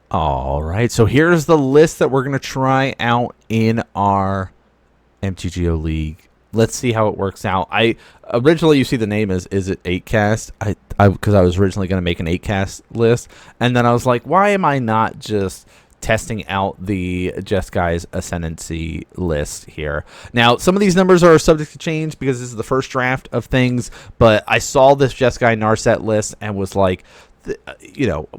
All right, so here's the list that we're going to try out in our MTGO League. Let's see how it works out. I originally, you see the name is it 8cast? Because I was originally going to make an 8cast list, and then I was like, why am I not just testing out the Jeskai Ascendancy list here? Now, some of these numbers are subject to change because this is the first draft of things, but I saw this Jeskai Narset list and was like,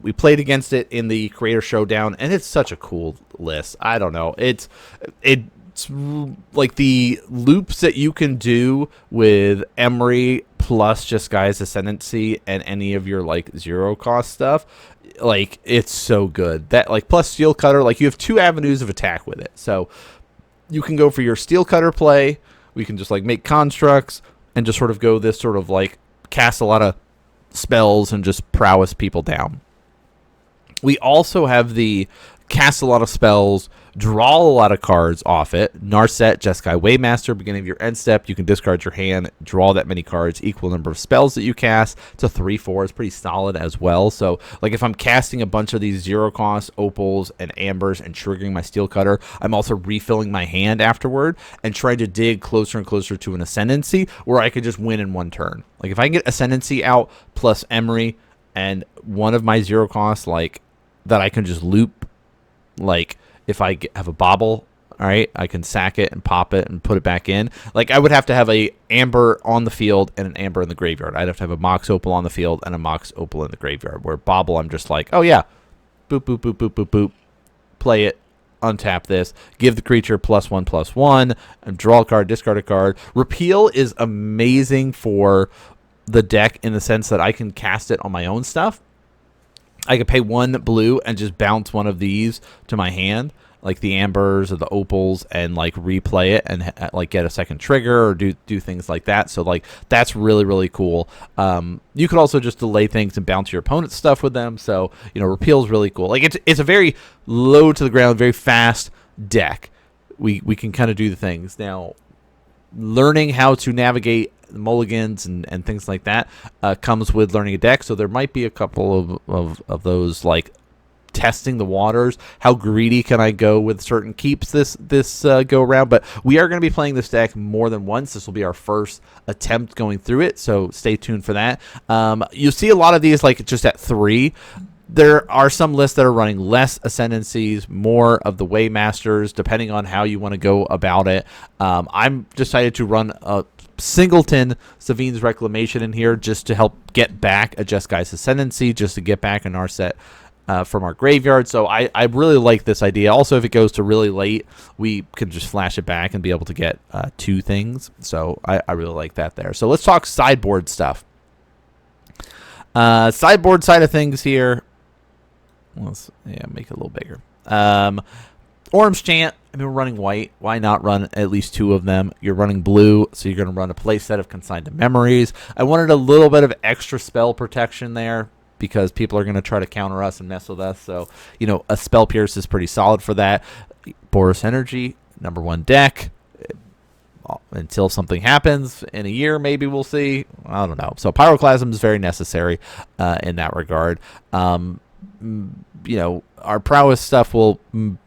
we played against it in the Creator Showdown, and it's such a cool list. I don't know. It's like the loops that you can do with Emery plus Jeskai Ascendancy and any of your like zero cost stuff. Like, it's so good. That, like, plus Steel Cutter, like, you have two avenues of attack with it. So you can go for your Steel Cutter play. We can just like make constructs and just sort of go this sort of like cast a lot of spells and just prowess people down. We also have the cast a lot of spells, draw a lot of cards off it. Narset, Jeskai Waymaster, beginning of your end step, you can discard your hand, draw that many cards, equal number of spells that you cast. It's a 3/4, it's pretty solid as well. So, like, if I'm casting a bunch of these zero cost opals and ambers and triggering my Steel Cutter, I'm also refilling my hand afterward and trying to dig closer and closer to an Ascendancy where I could just win in one turn. Like, if I can get Ascendancy out plus Emery and one of my zero costs, like, that I can just loop. Like, if I have a bobble, all right, I can sack it and pop it and put it back in. Like, I would have to have a amber on the field and an amber in the graveyard. I'd have to have a Mox Opal on the field and a Mox Opal in the graveyard. Where bobble, I'm just like, oh yeah, boop, boop, boop, boop, boop, boop. Play it, untap this, give the creature +1/+1, and draw a card, discard a card. Repeal is amazing for the deck in the sense that I can cast it on my own stuff. I could pay 1 blue and just bounce one of these to my hand, like the ambers or the opals, and like replay it and like get a second trigger or do things like that. So like that's really, really cool. You could also just delay things and bounce your opponent's stuff with them. So, repeal is really cool. Like, it's a very low to the ground, very fast deck. We can kind of do the things. Now, learning how to navigate mulligans and things like that comes with learning a deck. So there might be a couple of those, like, testing the waters. How greedy can I go with certain keeps this go around? But we are going to be playing this deck more than once. This will be our first attempt going through it, so stay tuned for that. You'll see a lot of these like just at 3. There are some lists that are running less Ascendancies, more of the Waymasters, depending on how you want to go about it. I'm decided to run a singleton Savine's Reclamation in here just to help get back a Jeskai's Ascendancy, just to get back an Narset from our graveyard. So I really like this idea. Also, if it goes to really late, we can just flash it back and be able to get 2 things. So I really like that there. So let's talk sideboard stuff. Sideboard side of things here. Let's make it a little bigger. Orim's Chant. I mean, we're running white. Why not run at least 2 of them? You're running blue, so you're going to run a play set of Consigned to Memories. I wanted a little bit of extra spell protection there because people are going to try to counter us and mess with us. So, a Spell Pierce is pretty solid for that. Boros Energy, number 1 deck. Until something happens in a year, maybe we'll see. I don't know. So Pyroclasm is very necessary in that regard. Our prowess stuff will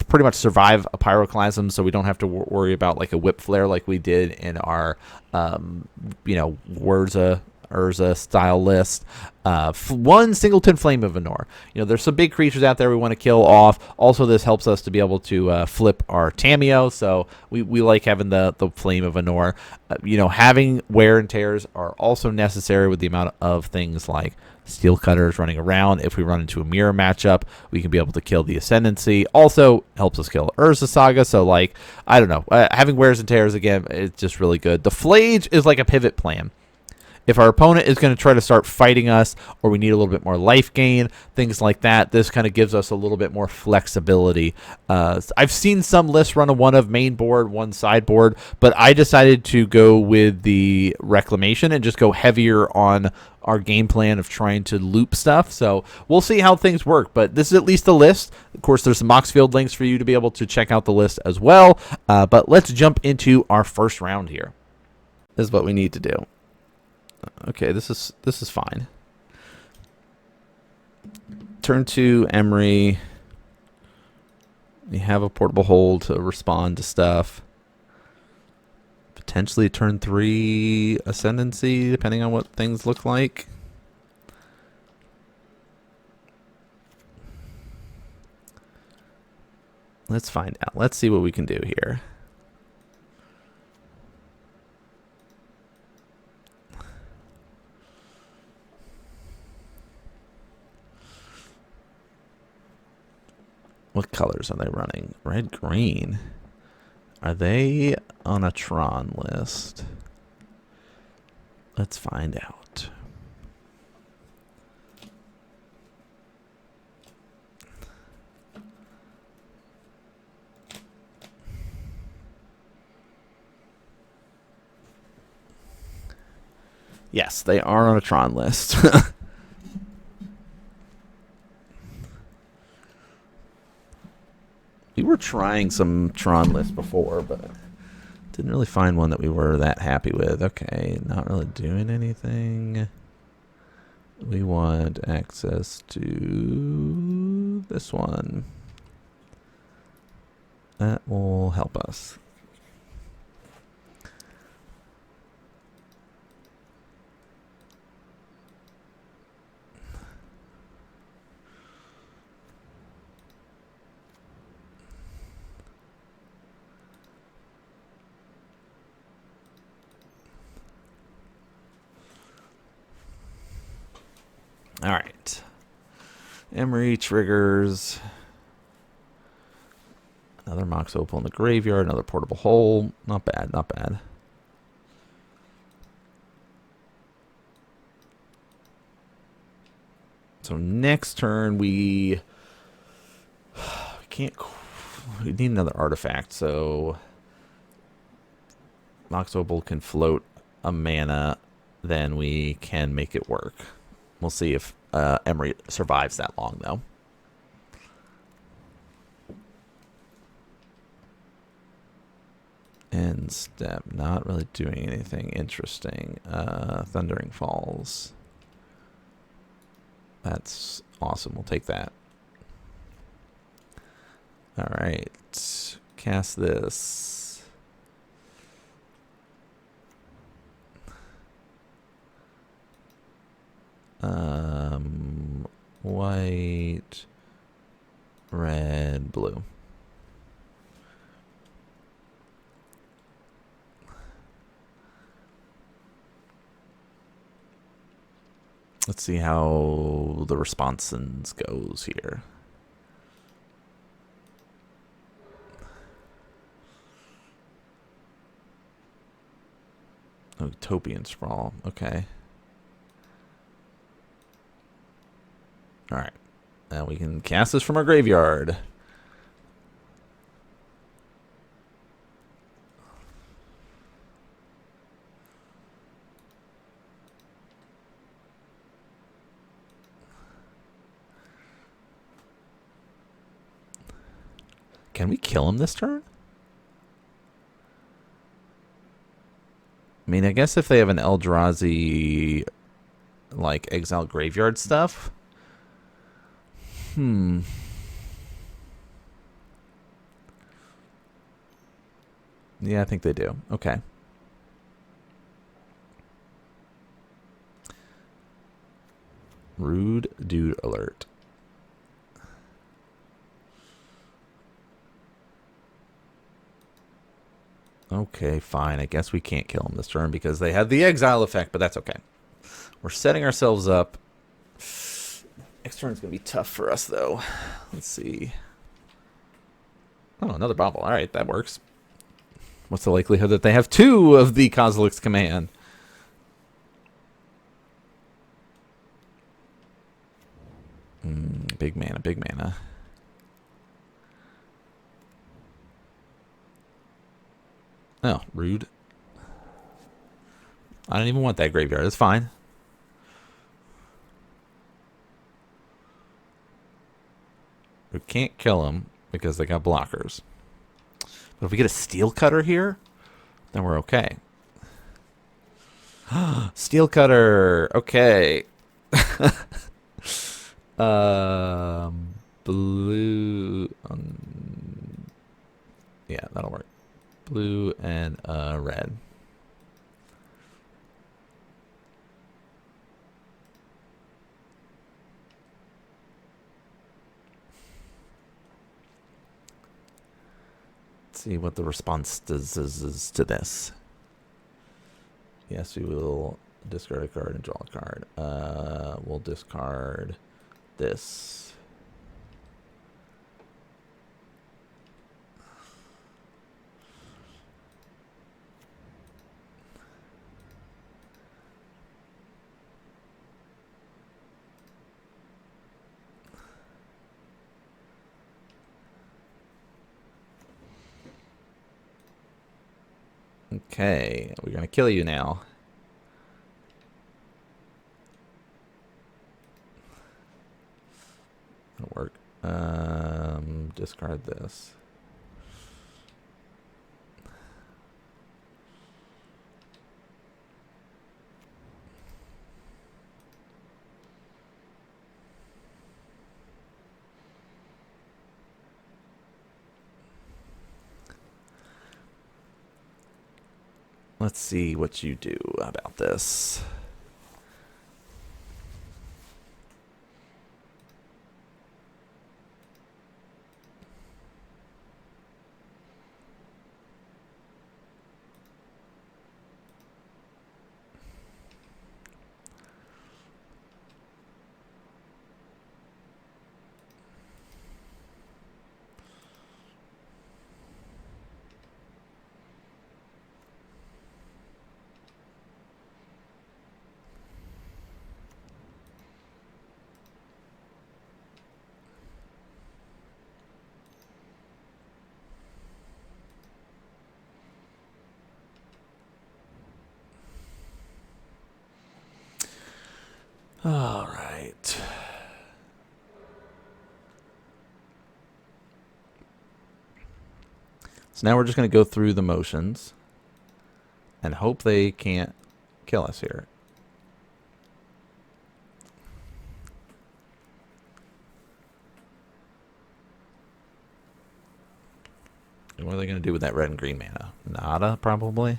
pretty much survive a Pyroclasm, so we don't have to worry about like a Whip Flare like we did in our, Urza style list. 1 singleton Flame of Venor. There's some big creatures out there we want to kill off. Also, this helps us to be able to flip our Tamiyo, so we like having the Flame of Venor. Having wear and tears are also necessary with the amount of things like Steel Cutters running around. If we run into a mirror matchup, we can be able to kill the Ascendancy. Also helps us kill Urza Saga. So, like, I don't know. Having wears and tears, again, it's just really good. The Flage is like a pivot plan. If our opponent is going to try to start fighting us, or we need a little bit more life gain, things like that, this kind of gives us a little bit more flexibility. I've seen some lists run a 1 of main board, 1 sideboard, but I decided to go with the Reclamation and just go heavier on our game plan of trying to loop stuff. So we'll see how things work, but this is at least the list. Of course, there's some Moxfield links for you to be able to check out the list as well. But let's jump into our first round here. This is what we need to do. Okay, this is fine. Turn 2, Emery. You have a portable hold to respond to stuff. Potentially turn 3 Ascendancy, depending on what things look like. Let's find out. Let's see what we can do here. What colors are they running? Red, green. Are they on a Tron list? Let's find out. Yes, they are on a Tron list. We were trying some Tron lists before, but didn't really find one that we were that happy with. Okay, not really doing anything. We want access to this one. That will help us. All right. Emery triggers. Another Mox Opal in the graveyard. Another portable hole. Not bad, not bad. So next turn we can't. We need another artifact. So Mox Opal can float a mana. Then we can make it work. We'll see if Emery survives that long, though. End step. Not really doing anything interesting. Thundering Falls. That's awesome. We'll take that. All right. Cast this. White, red, blue. Let's see how the responses goes here. Oh, Utopian Sprawl. Okay. All right. Now we can cast this from our graveyard. Can we kill him this turn? I mean, I guess if they have an Eldrazi, like, exile graveyard stuff. Yeah, I think they do. Okay. Rude dude alert. Okay, fine. I guess we can't kill him this turn because they had the exile effect, but that's okay. We're setting ourselves up. Next turn's going to be tough for us, though. Let's see. Oh, another bobble. All right, that works. What's the likelihood that they have 2 of the Kozilek's command? Big mana, big mana. Oh, rude. I don't even want that graveyard. It's fine. We can't kill them because they got blockers. But if we get a steel cutter here, then we're okay. Steel cutter. Okay. Blue. blue and red. Let's see what the response is to this. Yes, we will discard a card and draw a card. We'll discard this. Okay, we're gonna kill you now. That'll work. Discard this. Let's see what you do about this. All right. So now we're just going to go through the motions and hope they can't kill us here. And what are they going to do with that red and green mana? Nada, probably.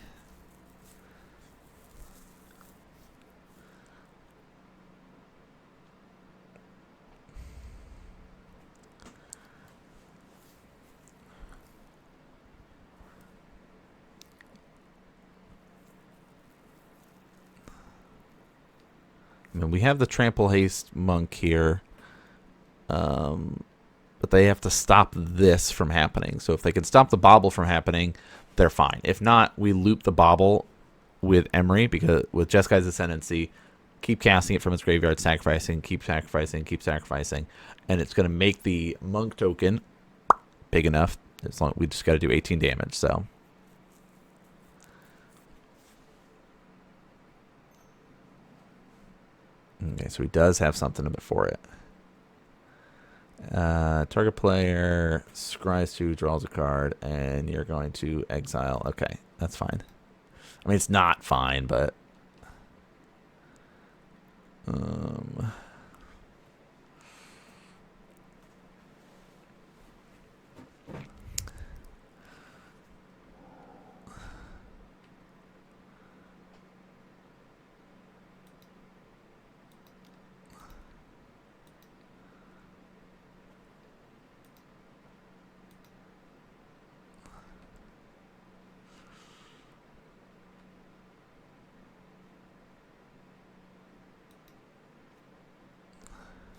I mean, we have the Trample Haste Monk here. But they have to stop this from happening. So if they can stop the bobble from happening, they're fine. If not, we loop the bobble with Emery, because with Jeskai's Ascendancy, keep casting it from its graveyard, sacrificing, keep sacrificing, keep sacrificing. And it's going to make the Monk token big enough. As long we just got to do 18 damage, so... Okay, so he does have something for it. Target player scries 2, draws a card, and you're going to exile. Okay, that's fine. I mean, it's not fine, but...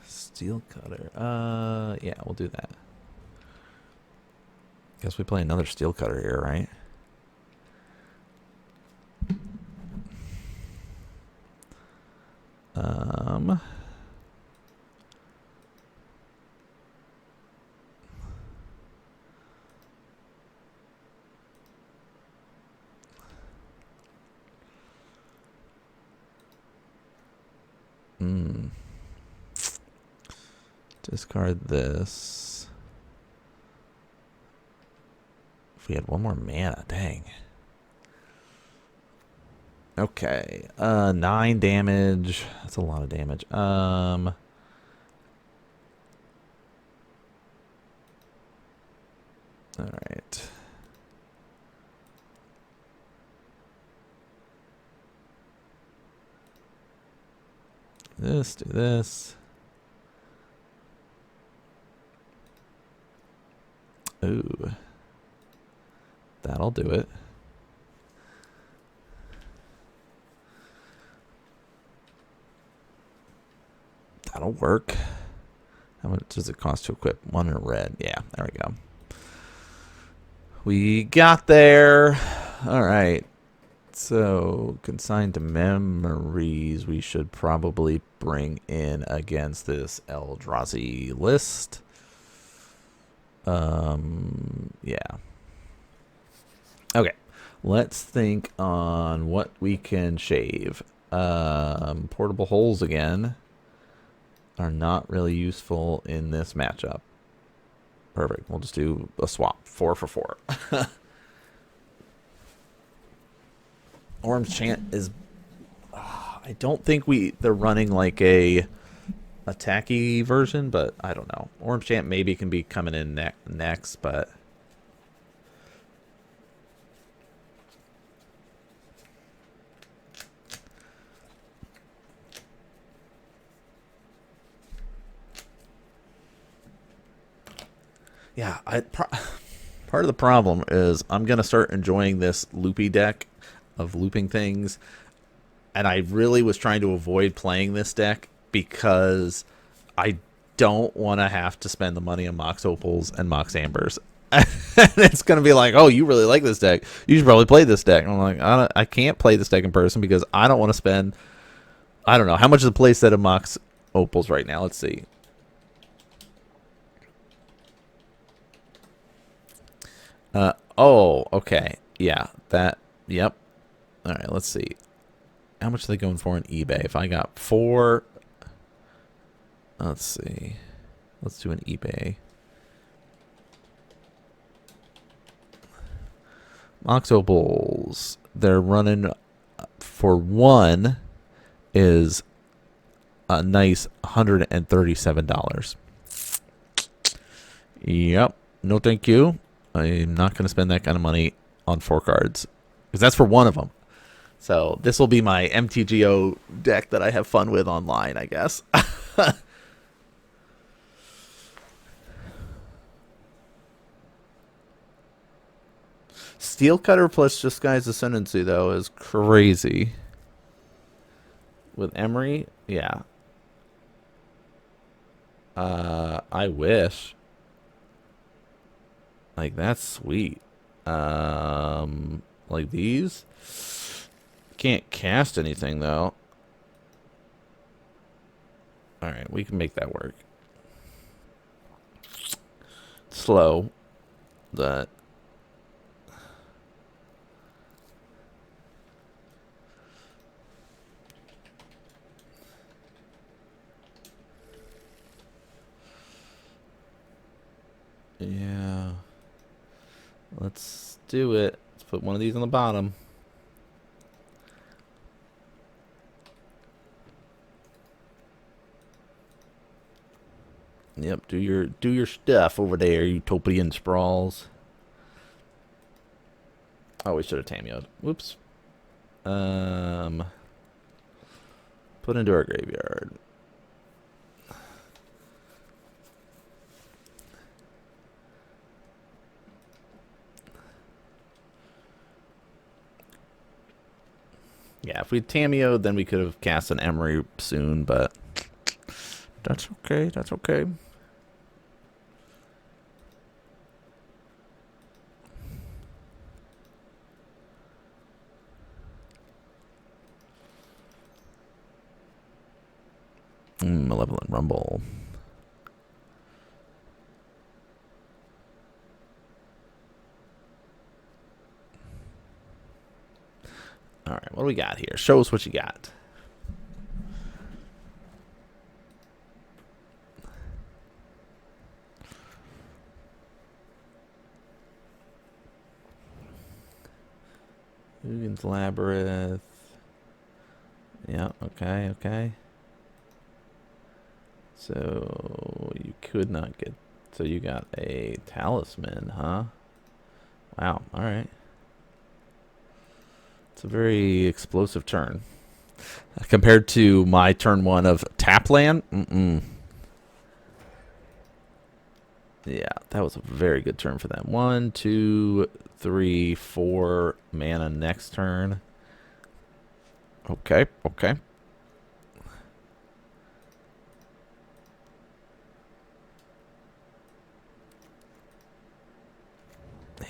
Steel Cutter. Yeah, we'll do that. Guess we play another Steel Cutter here, right? Discard this. If we had one more mana, dang. Okay. 9 damage. That's a lot of damage. All right. this, do this. Ooh. That'll do it. That'll work. How much does it cost to equip? 1 in red. Yeah, there we go. We got there. All right. So, consigned to memories, we should probably bring in against this Eldrazi list. Yeah. Okay. Let's think on what we can shave. Portable holes again are not really useful in this matchup. Perfect. We'll just do a swap. 4 for 4. Orm's Chant is... I don't think they're running like a attacky version, but I don't know. Orm's Chant maybe can be coming in next, but... Yeah, part of the problem is I'm going to start enjoying this loopy deck of looping things. And I really was trying to avoid playing this deck because I don't want to have to spend the money on Mox Opals and Mox Ambers. And it's going to be like, oh, you really like this deck. You should probably play this deck. And I'm like, I can't play this deck in person because I don't want to spend, I don't know. How much is the play set of Mox Opals right now? Let's see. Oh, okay. Yeah, that, yep. All right, let's see. How much are they going for on eBay? If I got 4, let's see. Let's do an eBay. Mox Opals, they're running for 1 is a nice $137. Yep. No, thank you. I'm not going to spend that kind of money on 4 cards. Because that's for 1 of them. So this will be my MTGO deck that I have fun with online, I guess. Steel Cutter plus Jeskai Ascendancy, though, is crazy. With Emery, yeah. I wish. Like, that's sweet. Like these. Can't cast anything, though. Alright, we can make that work. Slow. That. Yeah. Let's do it. Let's put one of these on the bottom. Yep, do your stuff over there, utopian sprawls. Oh, we should have Tammyoed. Whoops. Put into our graveyard. Yeah, if we Tammyoed, then we could have cast an Emery soon, but that's okay. That's okay. Malevolent Rumble. All right, what do we got here? Show us what you got. Dugan's Labyrinth. Yeah, okay, okay. So you could not get... So you got a Talisman, huh? Wow, alright. It's a very explosive turn. Compared to my turn 1 of tap land, yeah, that was a very good turn for them. 1, 2, 3, 4 mana next turn. Okay, okay.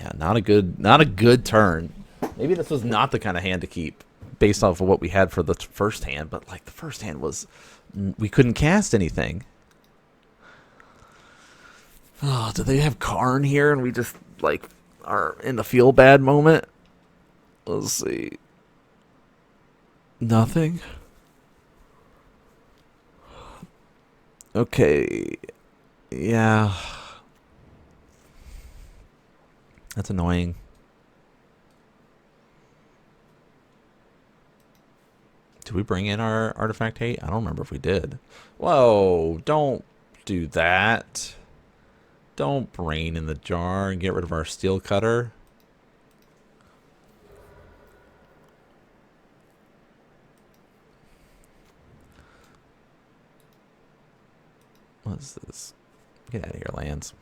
Yeah, not a good turn. Maybe this was not the kind of hand to keep based off of what we had for the first hand, but like the first hand was, we couldn't cast anything. Oh, do they have Karn here and we just like are in the feel bad moment? Let's see. Nothing. Okay. Yeah. That's annoying. Did we bring in our Artifact Hate? I don't remember if we did. Whoa, don't do that. Don't brain in the jar and get rid of our Steel Cutter. What is this? Get out of here, lands.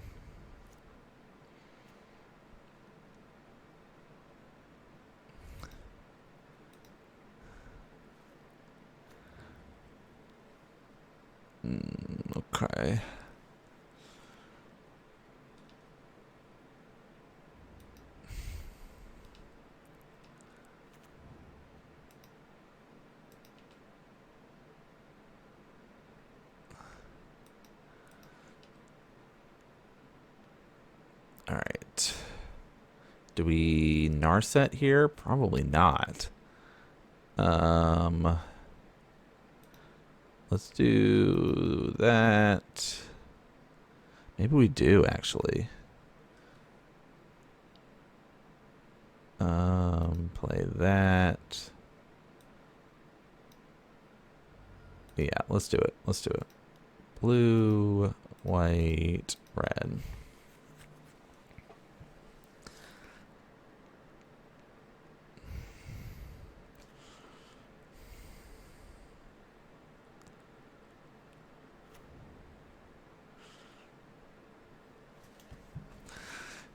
Okay. All right. Do we Narset here? Probably not. Let's do that. Maybe we do, actually. Play that. Yeah, let's do it. Let's do it. Blue, white, red.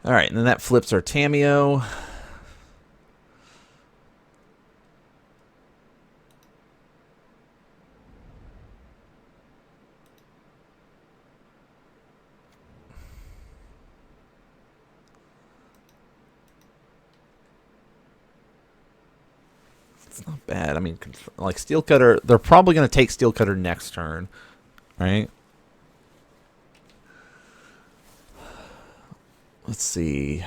All right, and then that flips our Tameo. It's not bad. I mean, like Steel Cutter, they're probably going to take Steel Cutter next turn, right? Let's see.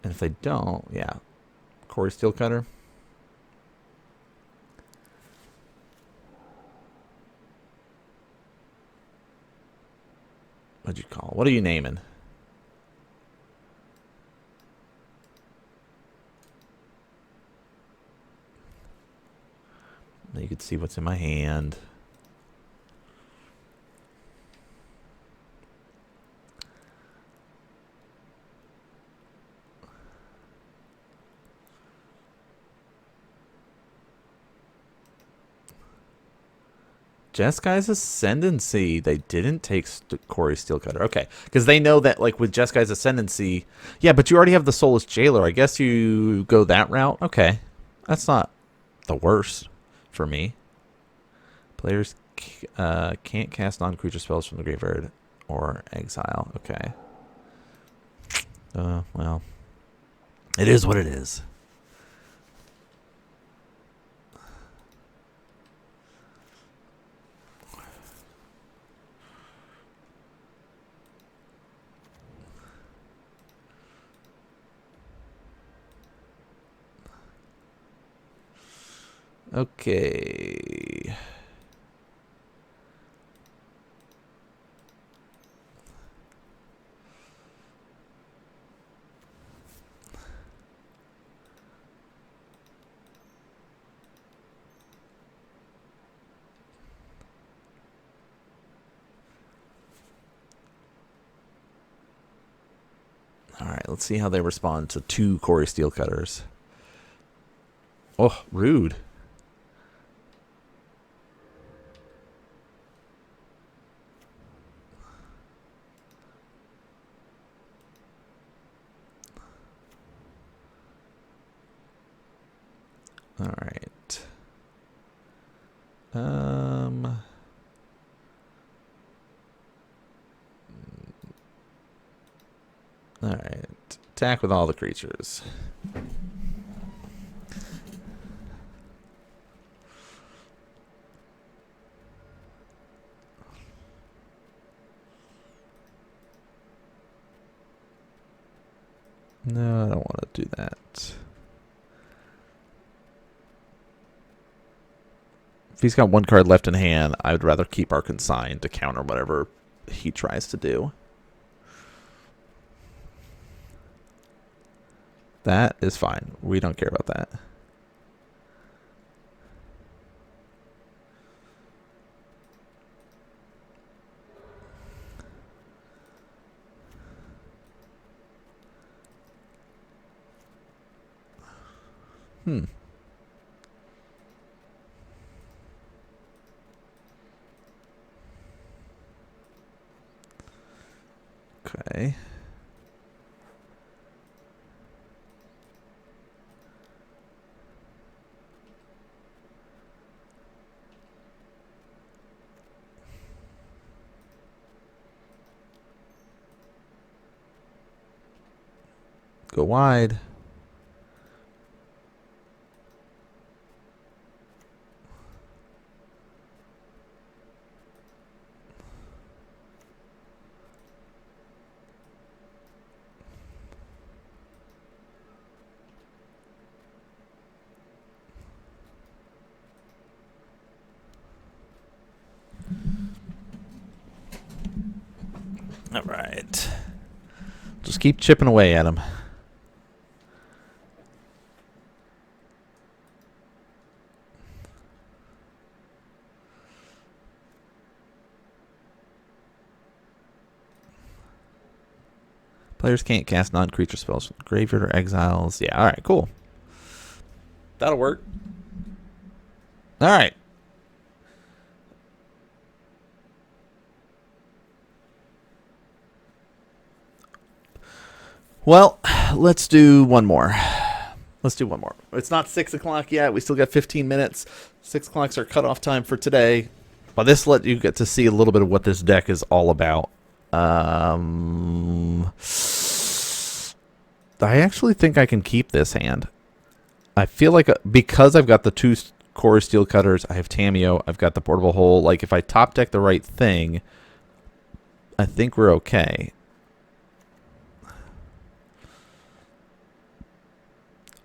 And if they don't, yeah. Curi Steel Cutter. What'd you call it? What are you naming? You can see what's in my hand. Jeskai's Ascendancy. They didn't take Curi Steel Cutter. Okay. Because they know that, like, with Jeskai's Ascendancy... Yeah, but you already have the Soulless Jailer. I guess you go that route. Okay. That's not the worst for me. Players can't cast non-creature spells from the graveyard or exile. Okay. Well. It is what it is. Okay. All right, let's see how they respond to 2 Curi Steel Cutters. Oh, rude. All right. All right. Attack with all the creatures. No, I don't want to do that. If he's got one card left in hand, I would rather keep our consign to counter whatever he tries to do. That is fine. We don't care about that. Okay. Go wide. All right. Just keep chipping away at him. Players can't cast non-creature spells from the graveyard or exiles. Yeah, all right, cool. That'll work. All right. Well, let's do one more. Let's do one more. It's not 6 o'clock yet. We still got 15 minutes. 6 o'clock's our cutoff time for today. But this let you get to see a little bit of what this deck is all about. I actually think I can keep this hand. I feel like because I've got the 2 core steel cutters, I have Tamiyo, I've got the portable hole. Like if I top deck the right thing, I think we're okay.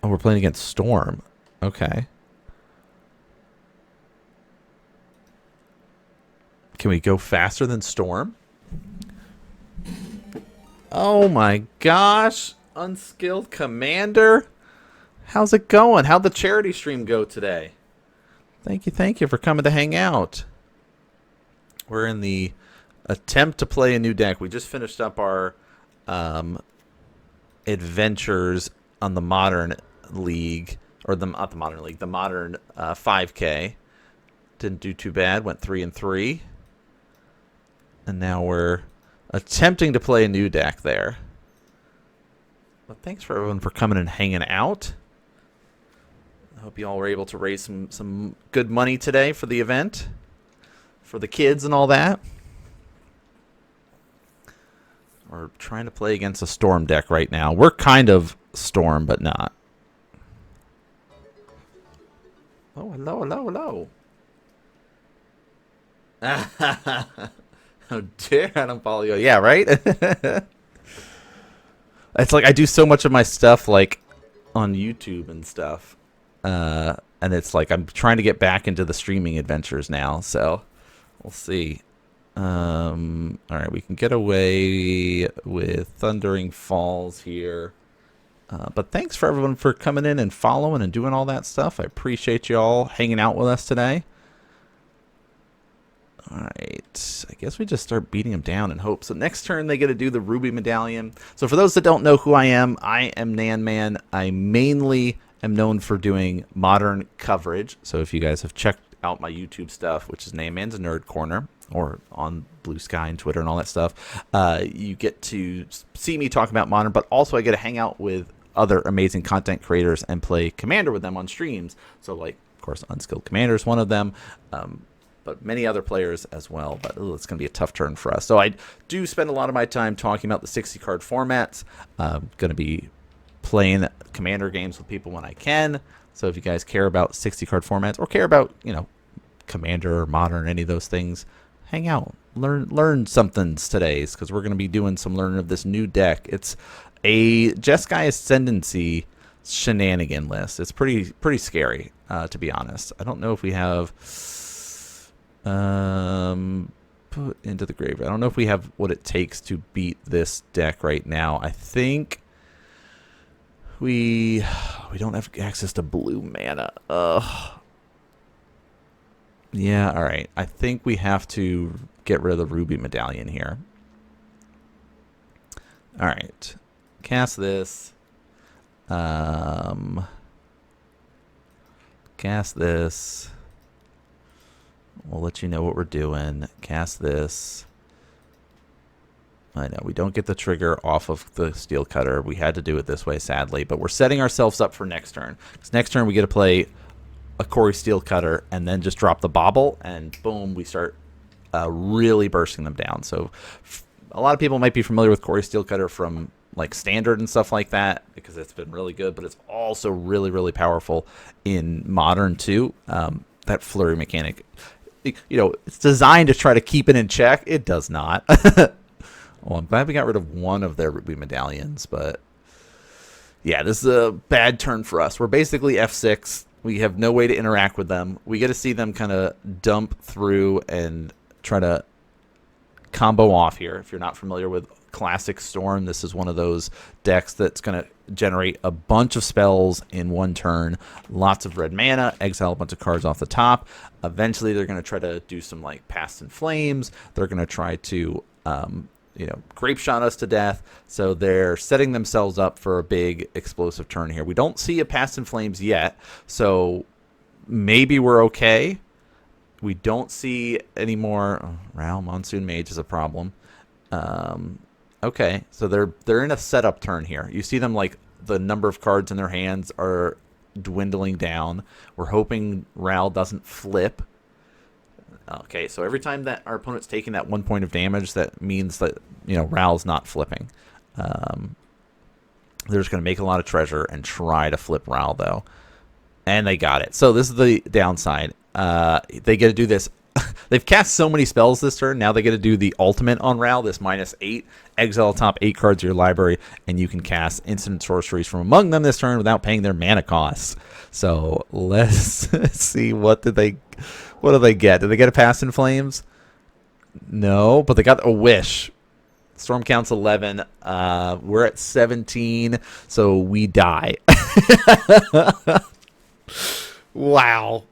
Oh, we're playing against Storm. Okay. Can we go faster than Storm? Oh my gosh. Unskilled Commander. How's it going? How'd the charity stream go today? Thank you for coming to hang out. We're in the attempt to play a new deck. We just finished up our adventures on the Modern League, or not the Modern League, the Modern 5K. Didn't do too bad. Went 3-3. And now we're attempting to play a new deck there. But thanks for everyone for coming and hanging out. I hope you all were able to raise some good money today for the event, for the kids and all that. We're trying to play against a Storm deck right now. We're kind of Storm, but not. Oh, hello. How dare I don't follow you? Yeah, right? It's like I do so much of my stuff like on YouTube and stuff. And it's like I'm trying to get back into the streaming adventures now, so we'll see. All right, we can get away with Thundering Falls here. But thanks for everyone for coming in and following and doing all that stuff. I appreciate you all hanging out with us today. All right, I guess we just start beating them down and hope. So next turn they get to do the Ruby Medallion. So for those that don't know who I am NanMan. I mainly am known for doing Modern coverage. So if you guys have checked out my YouTube stuff, which is NanMans Nerd Corner, or on Blue Sky and Twitter and all that stuff, you get to see me talk about Modern, but also I get to hang out with other amazing content creators and play Commander with them on streams. So, like, of course, Unskilled Commander is one of them, but many other players as well. But it's going to be a tough turn for us. So I do spend a lot of my time talking about the 60-card formats. I'm going to be playing Commander games with people when I can. So if you guys care about 60-card formats or care about, Commander or Modern, any of those things, hang out. Learn somethings today, because we're going to be doing some learning of this new deck. It's a Jeskai Ascendancy shenanigan list. It's pretty scary, to be honest. I don't know if we have put into the grave. I don't know if we have what it takes to beat this deck right now. I think we don't have access to blue mana. Yeah, all right. I think we have to get rid of the Ruby Medallion here. All right. Cast this. Cast this. We'll let you know what we're doing. Cast this. I know, we don't get the trigger off of the Steel Cutter. We had to do it this way, sadly. But we're setting ourselves up for next turn. Because next turn we get to play a Curi Steel Cutter and then just drop the Bauble. And boom, we start really bursting them down. So a lot of people might be familiar with Curi Steel Cutter from like Standard and stuff like that, because it's been really good. But it's also really, really powerful in Modern too. That flurry mechanic, it's designed to try to keep it in check. It does not. Well, I'm glad we got rid of one of their Ruby Medallions, but yeah, this is a bad turn for us. We're basically F6. We have no way to interact with them. We get to see them kind of dump through and try to combo off here. If you're not familiar with Classic Storm, this is one of those decks that's going to generate a bunch of spells in one turn. Lots of red mana, exile a bunch of cards off the top. Eventually, they're going to try to do some like Past in Flames. They're going to try to grape shot us to death. So they're setting themselves up for a big explosive turn here. We don't see a Past in Flames yet, so maybe we're okay. We don't see any more. Ral Monsoon Mage is a problem. Okay, so they're in a setup turn here. You see them, like, the number of cards in their hands are dwindling down. We're hoping Ral doesn't flip. Okay, so every time that our opponent's taking that 1 point of damage, that means that, Ral's not flipping. They're just going to make a lot of treasure and try to flip Ral, though. And they got it. So this is the downside. They get to do this. They've cast so many spells this turn. Now they get to do the ultimate on Ral, this -8. Exile top 8 cards of your library, and you can cast instant sorceries from among them this turn without paying their mana costs. So let's see, what do they get? Did they get a Past in Flames? No, but they got a Wish. Storm counts 11. We're at 17, so we die. Wow.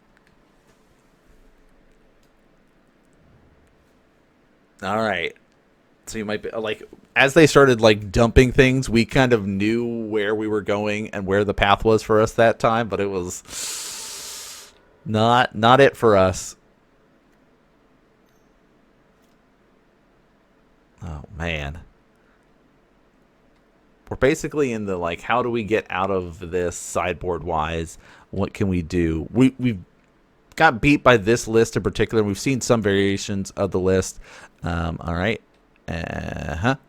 All right. So you might be like, as they started like dumping things, we kind of knew where we were going and where the path was for us that time, but it was not it for us. Oh man. We're basically in the like, how do we get out of this sideboard wise? What can we do? We've got beat by this list in particular. We've seen some variations of the list. All right. Yep.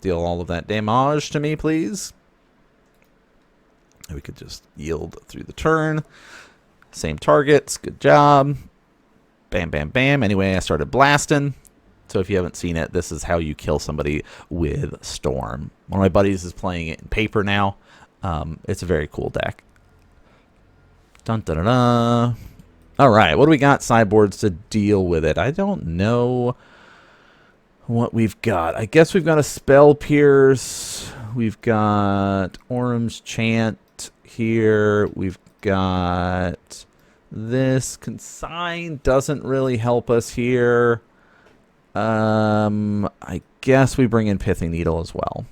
Deal all of that damage to me, please. We could just yield through the turn. Same targets. Good job. Bam, bam, bam. Anyway, I started blasting. So if you haven't seen it, this is how you kill somebody with Storm. One of my buddies is playing it in paper now. It's a very cool deck. Dun, dun, dun, dun. All right, what do we got sideboards to deal with it? I don't know what we've got. I guess we've got a Spell Pierce. We've got Orum's Chant here. We've got this. Consign doesn't really help us here. I guess we bring in Pithing Needle as well.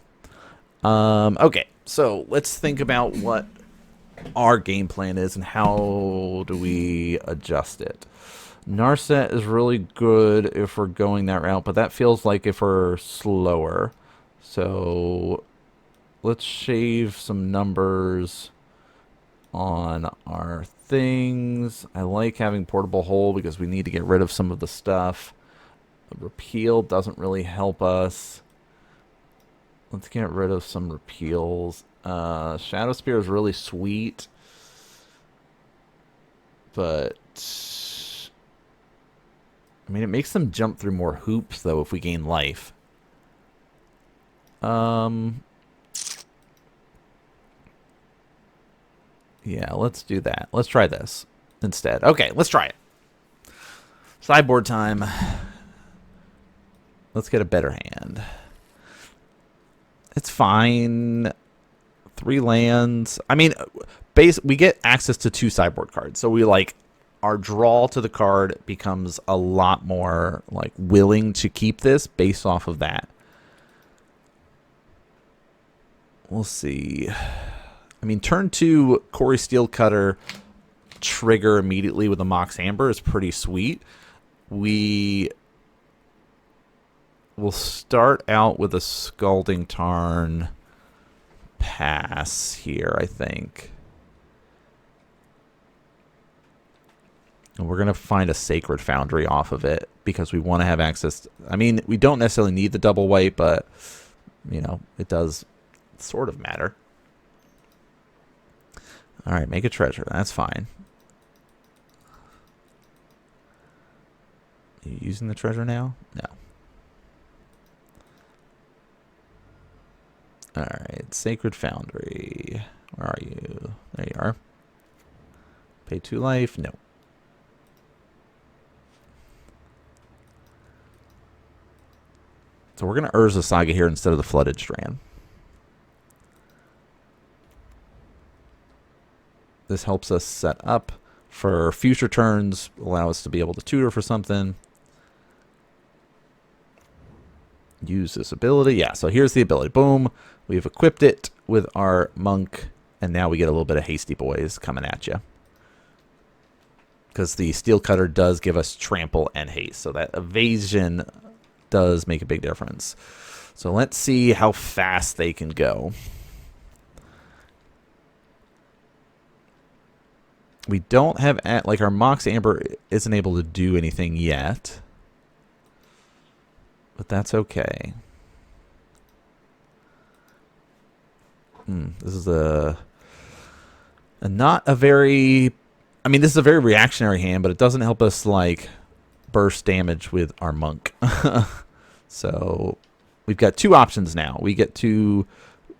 Okay, so let's think about what our game plan is and how do we adjust it. Narset is really good if we're going that route, but that feels like if we're slower. So let's shave some numbers on our things. I like having portable hole because we need to get rid of some of the stuff. The repeal doesn't really help us. Let's get rid of some repeals. Shadow Spear is really sweet, but I mean, it makes them jump through more hoops though if we gain life. Yeah, let's do that. Let's try this instead. Okay, let's try it. Sideboard time. Let's get a better hand. It's fine. 3 lands. I mean, we get access to 2 sideboard cards. So we like our draw to the card becomes a lot more like willing to keep this based off of that. We'll see. I mean, turn 2 Curi Steelcutter trigger immediately with a Mox Amber is pretty sweet. We will start out with a Scalding Tarn pass here, I think. And we're going to find a Sacred Foundry off of it because we want to have access. I mean, we don't necessarily need the double white, but, you know, it does sort of matter. All right, make a treasure. That's fine. Are you using the treasure now? No. All right, Sacred Foundry. Where are you? There you are. Pay 2 life? No. So we're going to Urza Saga here instead of the Flooded Strand. This helps us set up for future turns, allow us to be able to tutor for something. Use this ability. Yeah, so here's the ability. Boom. We've equipped it with our monk, and now we get a little bit of Hasty Boys coming at you. Because the Steel Cutter does give us trample and haste, so that evasion does make a big difference. So let's see how fast they can go. We don't have, like, our Mox Amber isn't able to do anything yet. But that's okay. This is not a very... I mean, this is a very reactionary hand, but it doesn't help us, like, burst damage with our monk. So we've got 2 options now. We get to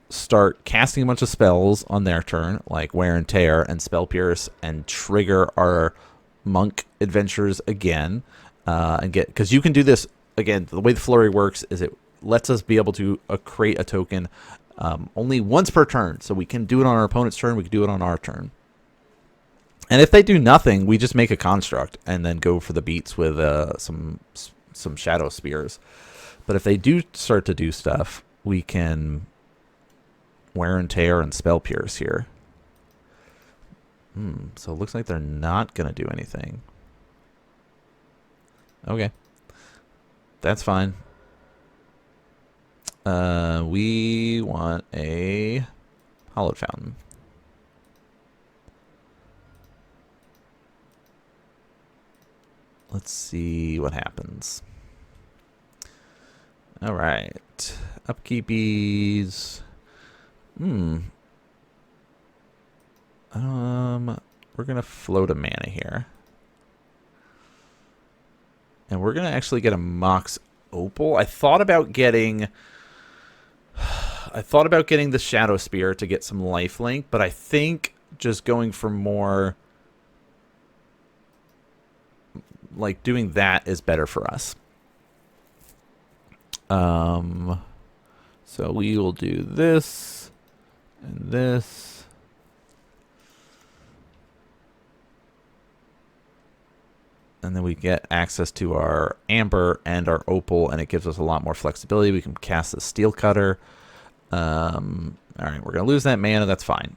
start casting a bunch of spells on their turn, like Wear and Tear and Spell Pierce, and trigger our monk adventures again. And get, because you can do this, again, the way the flurry works is it lets us be able to create a token only once per turn. So we can do it on our opponent's turn, we can do it on our turn. And if they do nothing, we just make a construct and then go for the beats with some Shadow Spears. But if they do start to do stuff, we can Wear and Tear and Spell Pierce here. So it looks like they're not going to do anything. Okay. That's fine. We want a Hallowed Fountain. Let's see what happens. All right. Upkeepies. We're going to float a mana here. And we're going to actually get a Mox Opal. I thought about getting the Shadow Spear to get some lifelink, but I think just going for more, like, doing that is better for us. So we will do this and this. And then we get access to our Amber and our Opal, and it gives us a lot more flexibility. We can cast the Steel Cutter. All right, we're going to lose that mana. That's fine.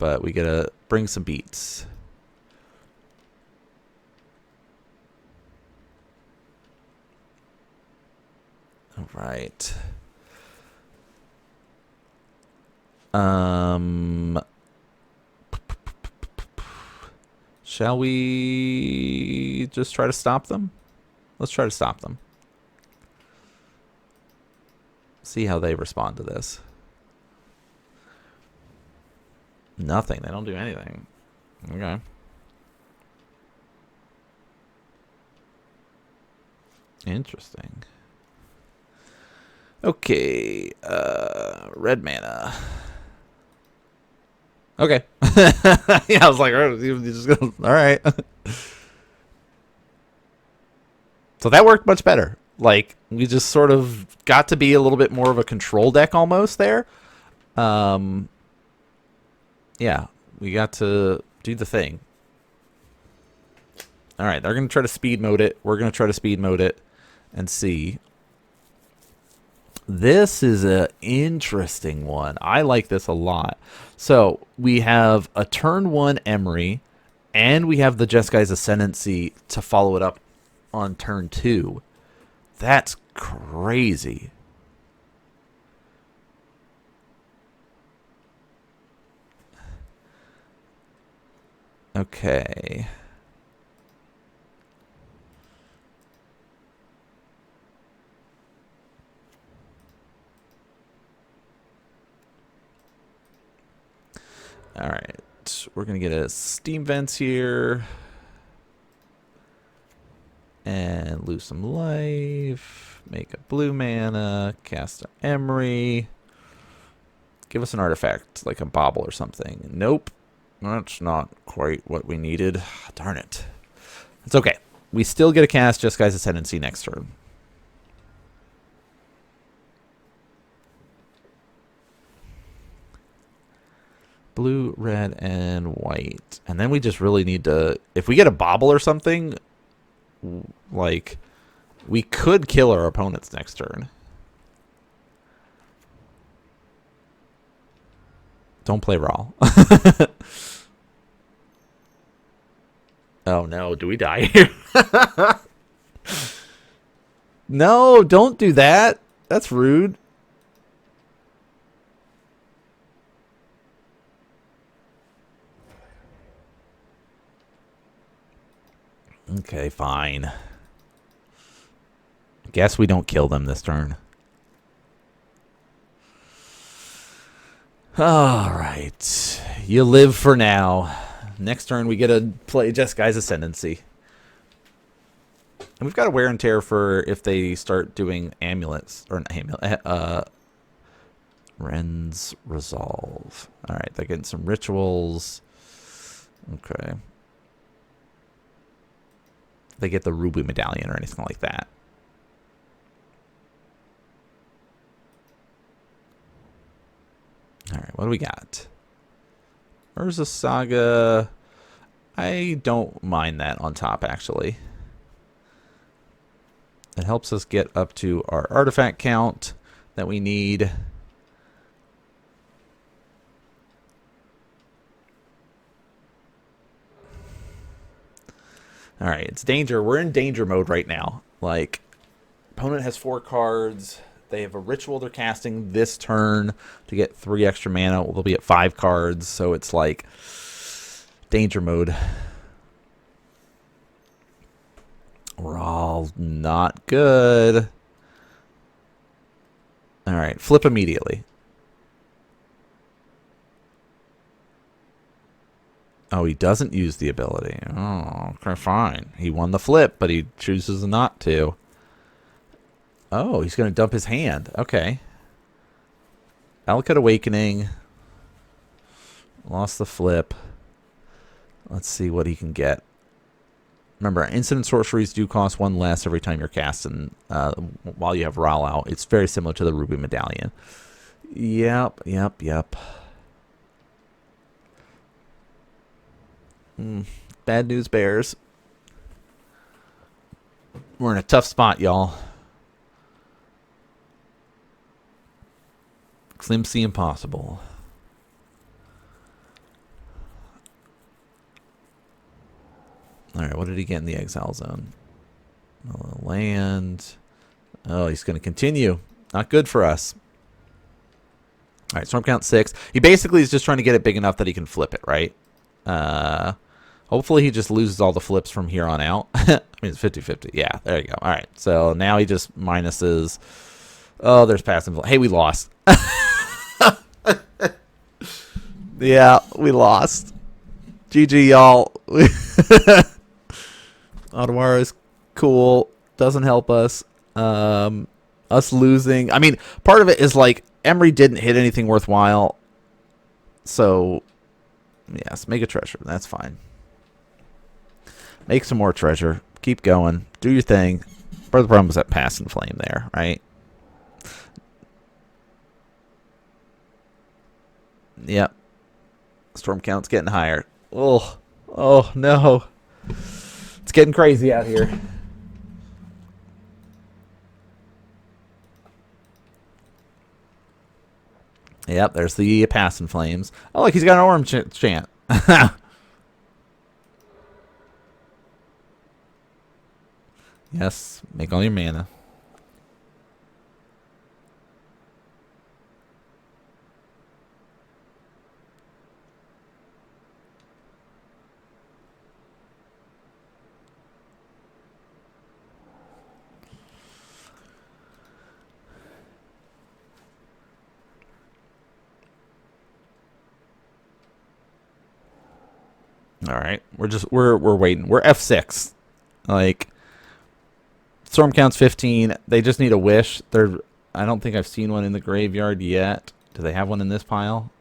but we gotta bring some beats. All right. Shall we just try to stop them? Let's try to stop them. See how they respond to this. Nothing. They don't do anything. Okay. Interesting. Okay. Red mana. Okay. Yeah, I was like, oh, you just gonna, all right. So that worked much better. Like, we just sort of got to be a little bit more of a control deck almost there. Yeah, we got to do the thing. All right, they're going to try to speed mode it. We're going to try to speed mode it and see. This is an interesting one. I like this a lot. So we have a turn 1 Emery, and we have the Jeskai's Ascendancy to follow it up on turn 2. That's crazy. Okay. All right. We're going to get a Steam Vents here. And lose some life. Make a blue mana. Cast an Emery. Give us an artifact, like a bauble or something. Nope. That's not quite what we needed. Darn it. It's okay. We still get a cast Jeskai's Ascendancy next turn. Blue, red, and white. And then we just really need to... If we get a bauble or something, like, we could kill our opponents next turn. Don't play raw. Oh no, do we die here? No, don't do that. That's rude. Okay, fine. Guess we don't kill them this turn. Alright. You live for now. Next turn we get to play Jeskai's Ascendancy. And we've got a wear and tear for if they start doing amulets. Or not Ren's Resolve. Alright, they're getting some rituals. Okay. They get the Ruby Medallion or anything like that. Alright, what do we got? Urza Saga. I don't mind that on top, actually. It helps us get up to our artifact count that we need. Alright, it's danger. We're in danger mode right now. Like, opponent has 4 cards. They have a ritual they're casting this turn to get 3 extra mana. Well, they'll be at 5 cards, so it's like danger mode. We're all not good. All right, flip immediately. Oh, he doesn't use the ability. Oh, okay, fine. He won the flip, but he chooses not to. Oh, he's going to dump his hand. Okay. Alakut Awakening. Lost the flip. Let's see what he can get. Remember, instant sorceries do cost 1 less every time you're casting while you have Ral out. It's very similar to the Ruby Medallion. Yep. Bad news bears. We're in a tough spot, y'all. Slim C impossible. All right, what did he get in the exile zone? Land. Oh, he's going to continue. Not good for us. All right, storm count 6. He basically is just trying to get it big enough that he can flip it, right? Hopefully he just loses all the flips from here on out. I mean, it's 50-50. Yeah, there you go. All right, so now he just minuses. Oh, there's passive. Hey, we lost. Yeah, we lost. GG, y'all. Otawara is cool. Doesn't help us. Us losing. I mean, part of it is like Emery didn't hit anything worthwhile. So, yes, make a treasure. That's fine. Make some more treasure. Keep going. Do your thing. Part of the problem is that pass and flame there, right? Yep. Storm count's getting higher. Oh, oh no. It's getting crazy out here. Yep, there's the pass and flames. Oh, look, he's got an orange chant. Yes, make all your mana. All right, we're waiting. We're F6. Like, storm count's 15. They just need a wish. I don't think I've seen one in the graveyard yet. Do they have one in this pile?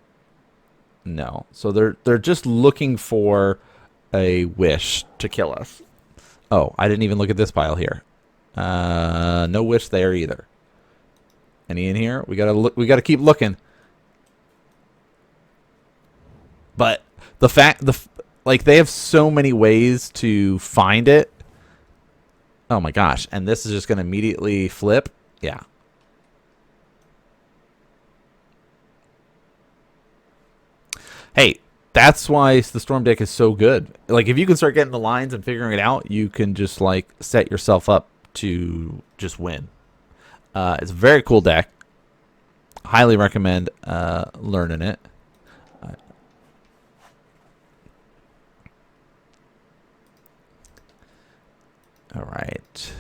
No. So they're just looking for a wish to kill us. Oh, I didn't even look at this pile here. No wish there either. Any in here? We gotta look. We gotta keep looking. But the fact like they have so many ways to find it. Oh my gosh! And this is just gonna immediately flip. Yeah. Hey, that's why the Storm deck is so good. Like, if you can start getting the lines and figuring it out, you can just, like, set yourself up to just win. It's a very cool deck. Highly recommend learning it. All right.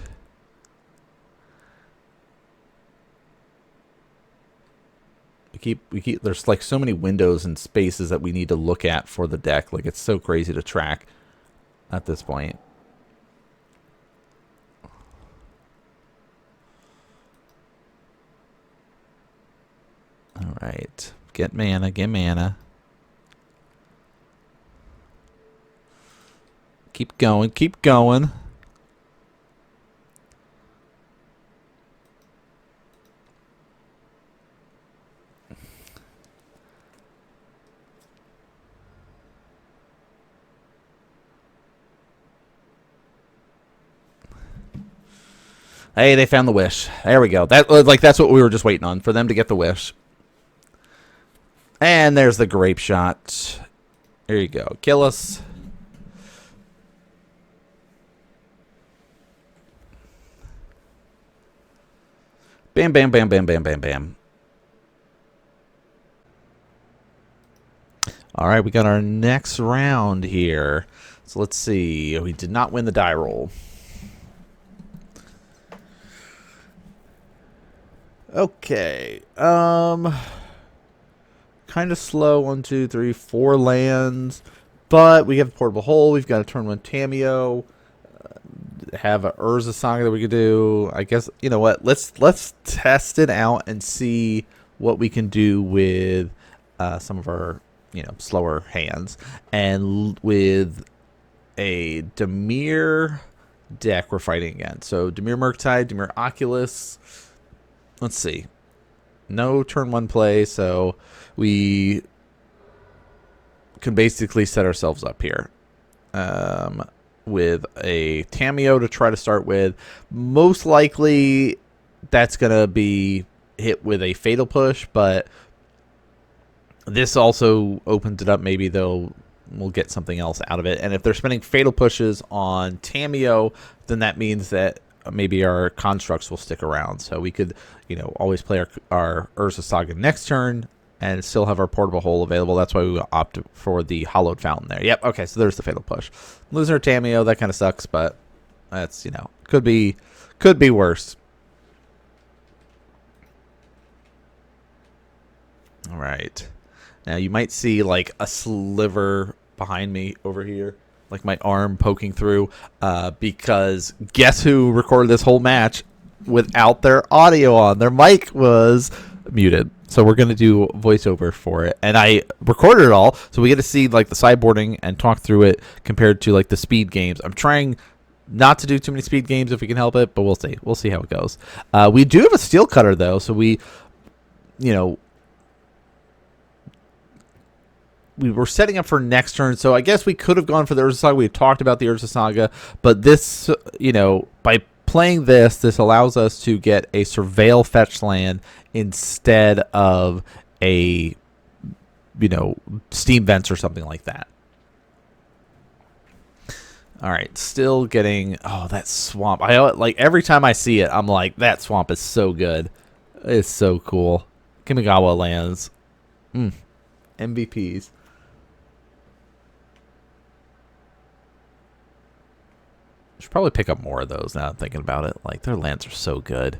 We keep there's like so many windows and spaces that we need to look at for the deck. Like, it's so crazy to track at this point. All right. Get mana, get mana. Keep going, keep going. Hey, they found the wish. There we go. That's what we were just waiting on, for them to get the wish. And there's the grape shot. There you go. Kill us. Bam, bam, bam, bam, bam, bam, bam. All right, we got our next round here. So let's see. We did not win the die roll. Okay. Kind of slow. 1, 2, 3, 4 lands. But we have Portable Hole. We've got a turn 1 Tamiyo. Have a Urza Saga that we could do. I guess, you know what? Let's test it out and see what we can do with some of our, slower hands. And with a Dimir deck we're fighting against. So Dimir Murktide, Dimir Oculus. Let's see. No turn 1 play, so we can basically set ourselves up here with a Tamiyo to try to start with. Most likely that's going to be hit with a Fatal Push, but this also opens it up. Maybe they'll we'll get something else out of it. And if they're spending Fatal Pushes on Tamiyo, then that means that maybe our constructs will stick around. So we could, always play our Urza Saga next turn and still have our Portable Hole available. That's why we opt for the Hollowed Fountain there. Yep, okay, so there's the Fatal Push. Losing our Tamiyo, that kind of sucks, but that's, could be worse. All right. Now you might see like a sliver behind me over here, like my arm poking through, because guess who recorded this whole match without their audio on? Their mic was muted. So we're going to do voiceover for it. And I recorded it all, so we get to see like the sideboarding and talk through it compared to like the speed games. I'm trying not to do too many speed games if we can help it, but we'll see. We'll see how it goes. We do have a Steel Cutter though, so we were setting up for next turn, so I guess we could have gone for the Urza Saga. We had talked about the Urza Saga, but this, by playing this allows us to get a Surveil fetch land instead of a, Steam Vents or something like that. All right, still getting, that swamp. Every time I see it, I'm like, that swamp is so good. It's so cool. Kamigawa lands. MVPs. Should probably pick up more of those now I'm thinking about it. Like, their lands are so good.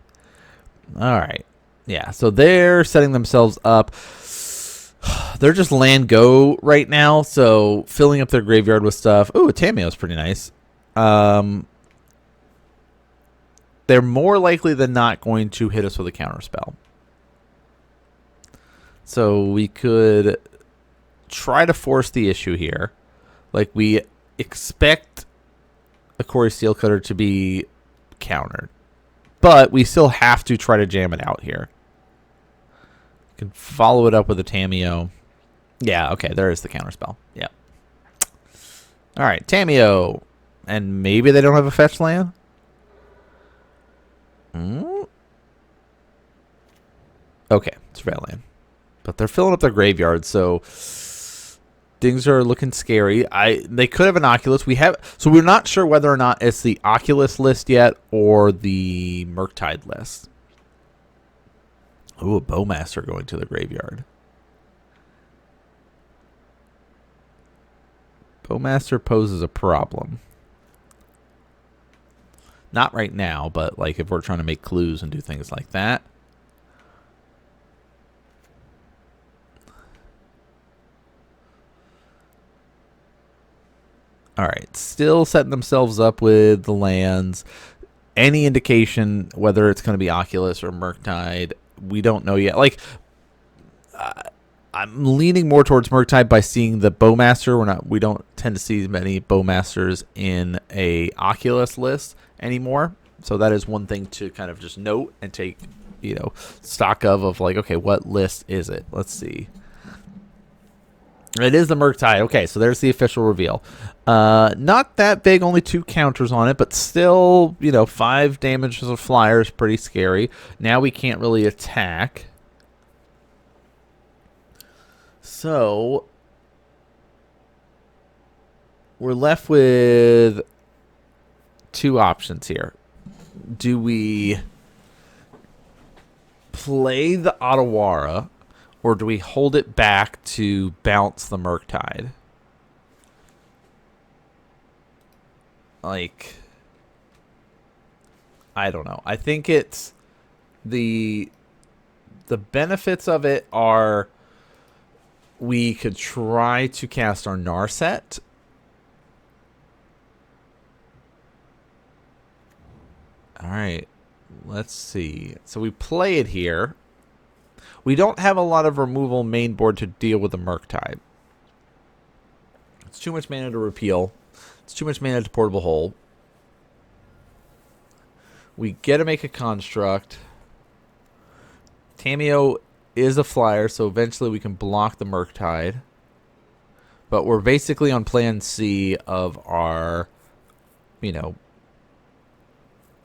All right. Yeah, so they're setting themselves up. They're just land go right now, so filling up their graveyard with stuff. Ooh, a Tamiyo's pretty nice. They're more likely than not going to hit us with a counterspell. So we could try to force the issue here. Like, we expect a Curi Steel Cutter to be countered, but we still have to try to jam it out here. Can follow it up with a Tamiyo. Yeah, okay, there is the counterspell. Yeah. All right, Tamiyo. And maybe they don't have a fetch land? Okay, Surveil land. But they're filling up their graveyard, so things are looking scary. They could have an Oculus. So we're not sure whether or not it's the Oculus list yet or the Murktide list. Ooh, a Bowmaster going to the graveyard. Bowmaster poses a problem. Not right now, but like if we're trying to make clues and do things like that. All right, still setting themselves up with the lands. Any indication whether it's going to be Oculus or Murktide, we don't know yet. Like, I'm leaning more towards Murktide by seeing the Bowmaster. We don't tend to see many Bowmasters in a Oculus list anymore. So that is one thing to kind of just note and take, stock of like, okay, what list is it? Let's see. It is the Murktide. Okay, so there's the official reveal. Not that big, only 2 counters on it, but still, 5 damage as a flyer is pretty scary. Now we can't really attack. So we're left with 2 options here. Do we play the Otawara, or do we hold it back to bounce the Murktide? Like, I don't know. I think it's the benefits of it are we could try to cast our Narset. All right, let's see. So we play it here. We don't have a lot of removal main board to deal with the Murktide. It's too much mana to repeal. It's too much mana to Portable Hole. We get to make a construct. Tamiyo is a flyer, so eventually we can block the Murktide. But we're basically on plan C of our,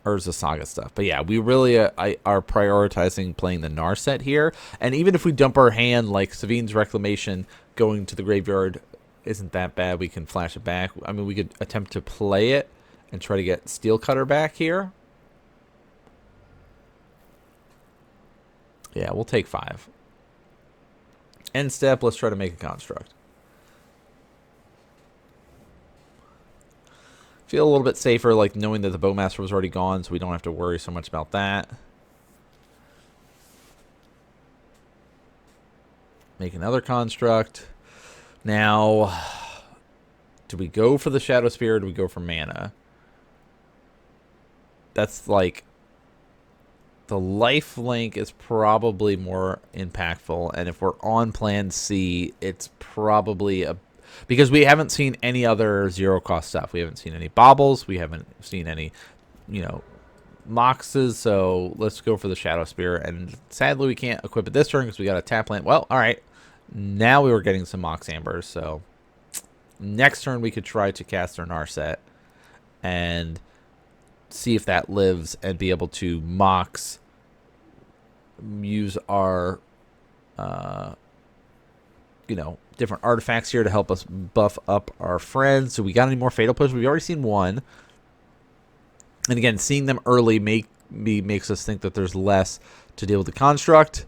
Urza Saga stuff. But yeah, we really are prioritizing playing the Narset here. And even if we dump our hand, like Savine's Reclamation going to the graveyard, isn't that bad. We can flash it back. I mean, we could attempt to play it and try to get Steel Cutter back here. Yeah, we'll take 5. End step, let's try to make a construct. Feel a little bit safer, like knowing that the Bowmaster was already gone, so we don't have to worry so much about that. Make another construct. Now, do we go for the Shadow Spear or do we go for mana? That's like... The life link is probably more impactful, and if we're on plan C, it's probably a... Because we haven't seen any other zero-cost stuff. We haven't seen any baubles. We haven't seen any, you know, moxes, so let's go for the Shadow Spear. And sadly, we can't equip it this turn because we got a tap land. Well, all right. Now we were getting some Mox Ambers, so next turn we could try to cast our Narset and see if that lives and be able to Mox, use our, you know, different artifacts here to help us buff up our friends. So we got any more Fatal Push? We've already seen one. And again, seeing them early makes us think that there's less to deal with the construct.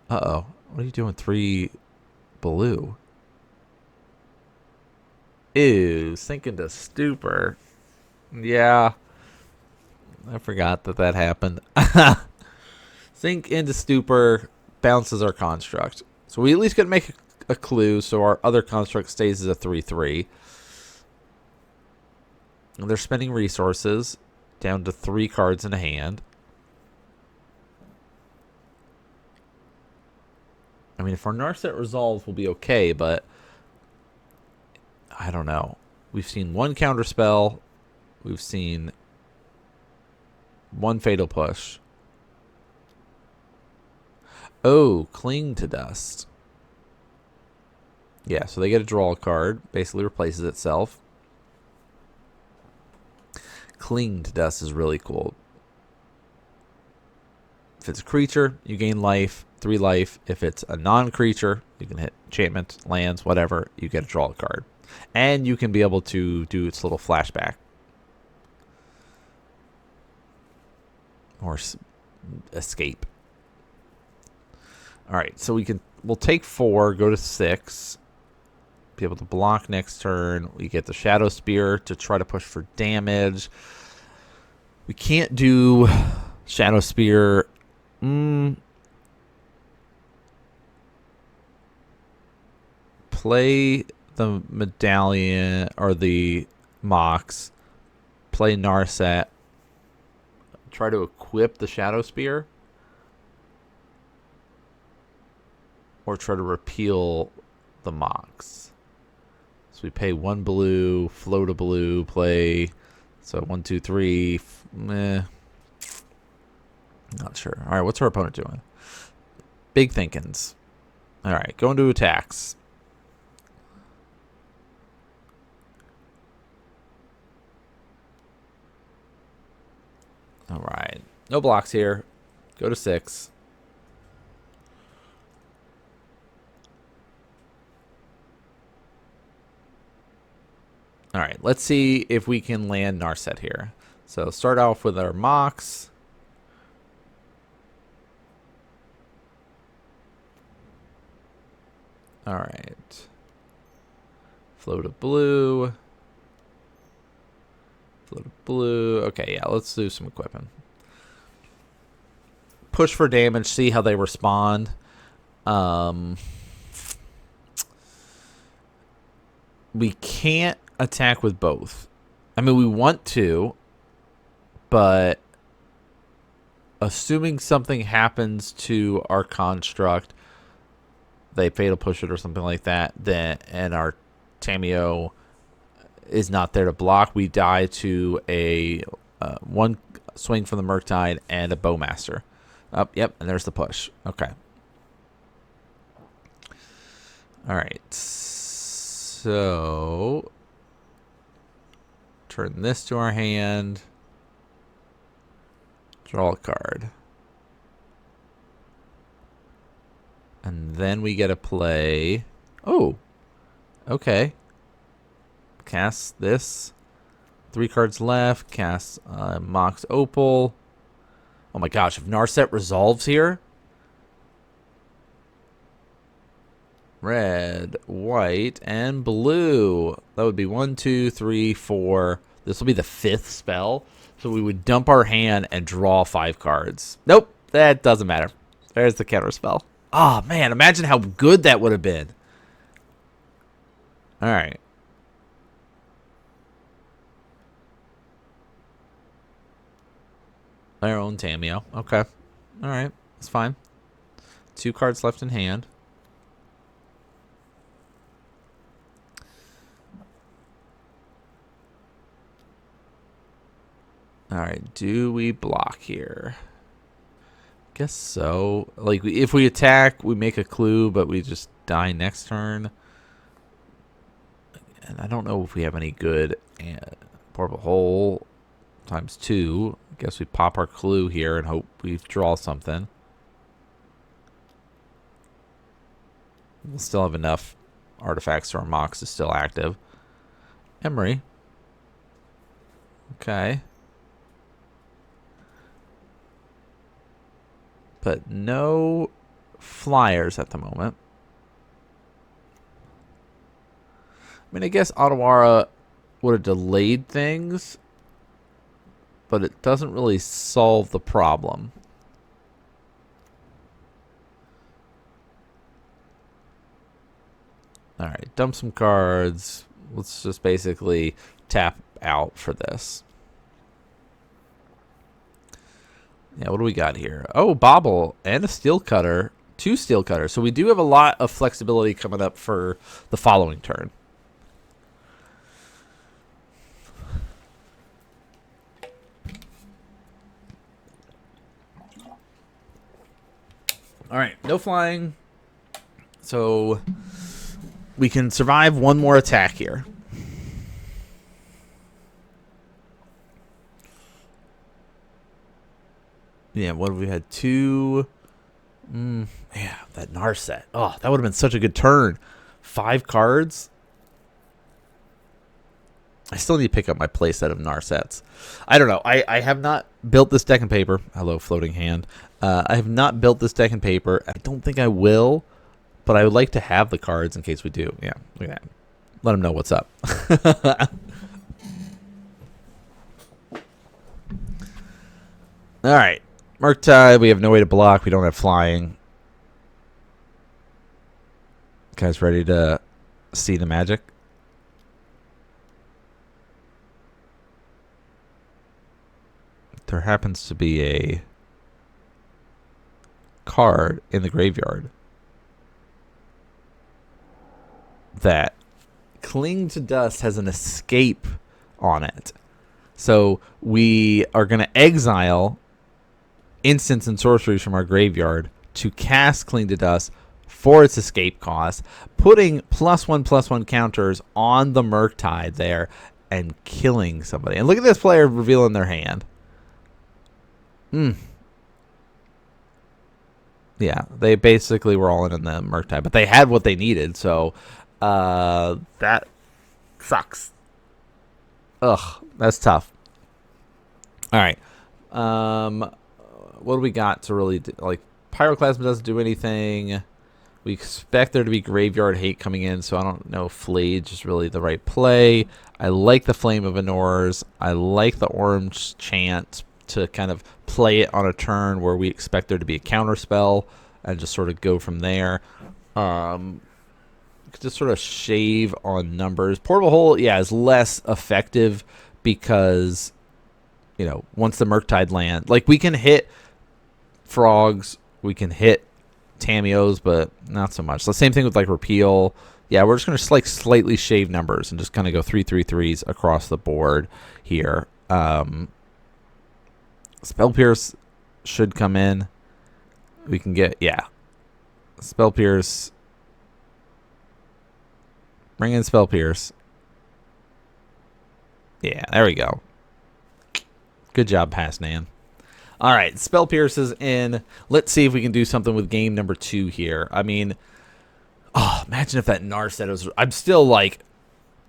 Uh-oh. What are you doing? 3 blue. Ew, sink into stupor. Yeah. I forgot that that happened. Sink into stupor, bounces our construct. So we at least got to make a clue, so our other construct stays as a 3/3. And they're spending resources down to 3 cards in a hand. I mean, if our Narset resolves, we'll be okay, but I don't know. We've seen 1 counter spell. We've seen 1 Fatal Push. Oh, Cling to Dust. Yeah, so they get to draw a card. Basically replaces itself. Cling to Dust is really cool. If it's a creature, you gain life, 3 life. If it's a non-creature, you can hit enchantment, lands, whatever. You get to draw a card. And you can be able to do its little flashback. Or escape. Alright, so we'll take 4, go to 6. Be able to block next turn. We get the Shadow Spear to try to push for damage. We can't do Shadow Spear. Play the Medallion or the Mox. Play Narset. Try to equip the Shadow Spear. Or try to repeal the Mox. So we pay 1 blue, float a blue, play. So 1, 2, 3. Not sure. All right, what's our opponent doing? Big thinkins. All right, going to attacks. All right, no blocks here. Go to 6. All right, let's see if we can land Narset here. So start off with our Mox. All right. Float a blue. Float a blue. Okay, yeah, let's do some equipping. Push for damage, see how they respond. We can't attack with both. I mean, we want to, but assuming something happens to our construct, they fatal push it or something like that, then and our Tamiyo is not there to block, we die to a 1 swing from the Murktide and a Bowmaster. Yep, and there's the push. Okay. All right. So turn this to our hand. Draw a card. And then we get to play... Oh, okay. Cast this. 3 cards left. Cast Mox Opal. Oh my gosh, if Narset resolves here. Red, white, and blue. That would be 1, 2, 3, 4. This will be the 5th spell. So we would dump our hand and draw 5 cards. Nope, that doesn't matter. There's the counter spell. Oh man, imagine how good that would have been. Alright. Our own Tamiyo. Okay. Alright. That's fine. 2 cards left in hand. Alright. Do we block here? Guess so. Like, if we attack, we make a clue, but we just die next turn. And I don't know if we have any good portable hole times 2. I guess we pop our clue here and hope we draw something. We'll still have enough artifacts so our Mox is still active. Emery. Okay. But no flyers at the moment. I mean, I guess Otawara would have delayed things, but it doesn't really solve the problem. Alright, dump some cards. Let's just basically tap out for this. Yeah, what do we got here? Oh, Bobble and a Steel Cutter. 2 Steel Cutters. So we do have a lot of flexibility coming up for the following turn. Alright, no flying. So we can survive one more attack here. Yeah, what have we had? 2. Yeah, that Narset. Oh, that would have been such a good turn. 5 cards. I still need to pick up my playset of Narsets. I don't know. I have not built this deck in paper. Hello, floating hand. I have not built this deck in paper. I don't think I will, but I would like to have the cards in case we do. Yeah, look at that. Let them know what's up. All right. Murktide, we have no way to block. We don't have flying. Guys ready to see the magic? There happens to be a card in the graveyard that Cling to Dust has an escape on it. So we are going to exile instants and sorceries from our graveyard to cast Cling to Dust for its escape cost, putting +1/+1 counters on the Murktide there and killing somebody. And look at this player revealing their hand. Yeah, they basically were all in the Murktide, but they had what they needed, so that sucks. Ugh, that's tough. All right. What do we got to really do? Like, Pyroclasm doesn't do anything. We expect there to be Graveyard Hate coming in, so I don't know if Flage is really the right play. I like the Flame of Anors. I like the Orange Chant to kind of play it on a turn where we expect there to be a counter spell and just sort of go from there. Just sort of shave on numbers. Portable Hole, yeah, is less effective because, you know, once the Murktide land, like, we can hit frogs, we can hit Tamiyos, but not so much. The same thing with, like, Repeal. Yeah, we're just going to, like, slightly shave numbers and just kind of go 3/3/3s across the board here. Spell Pierce should come in. We can get, yeah. Spell Pierce. Bring in Spell Pierce. Yeah, there we go. Good job, Past Nan. All right, Spell Pierce is in. Let's see if we can do something with game number 2 here. I mean, oh, imagine if that Narset was... I'm still, like,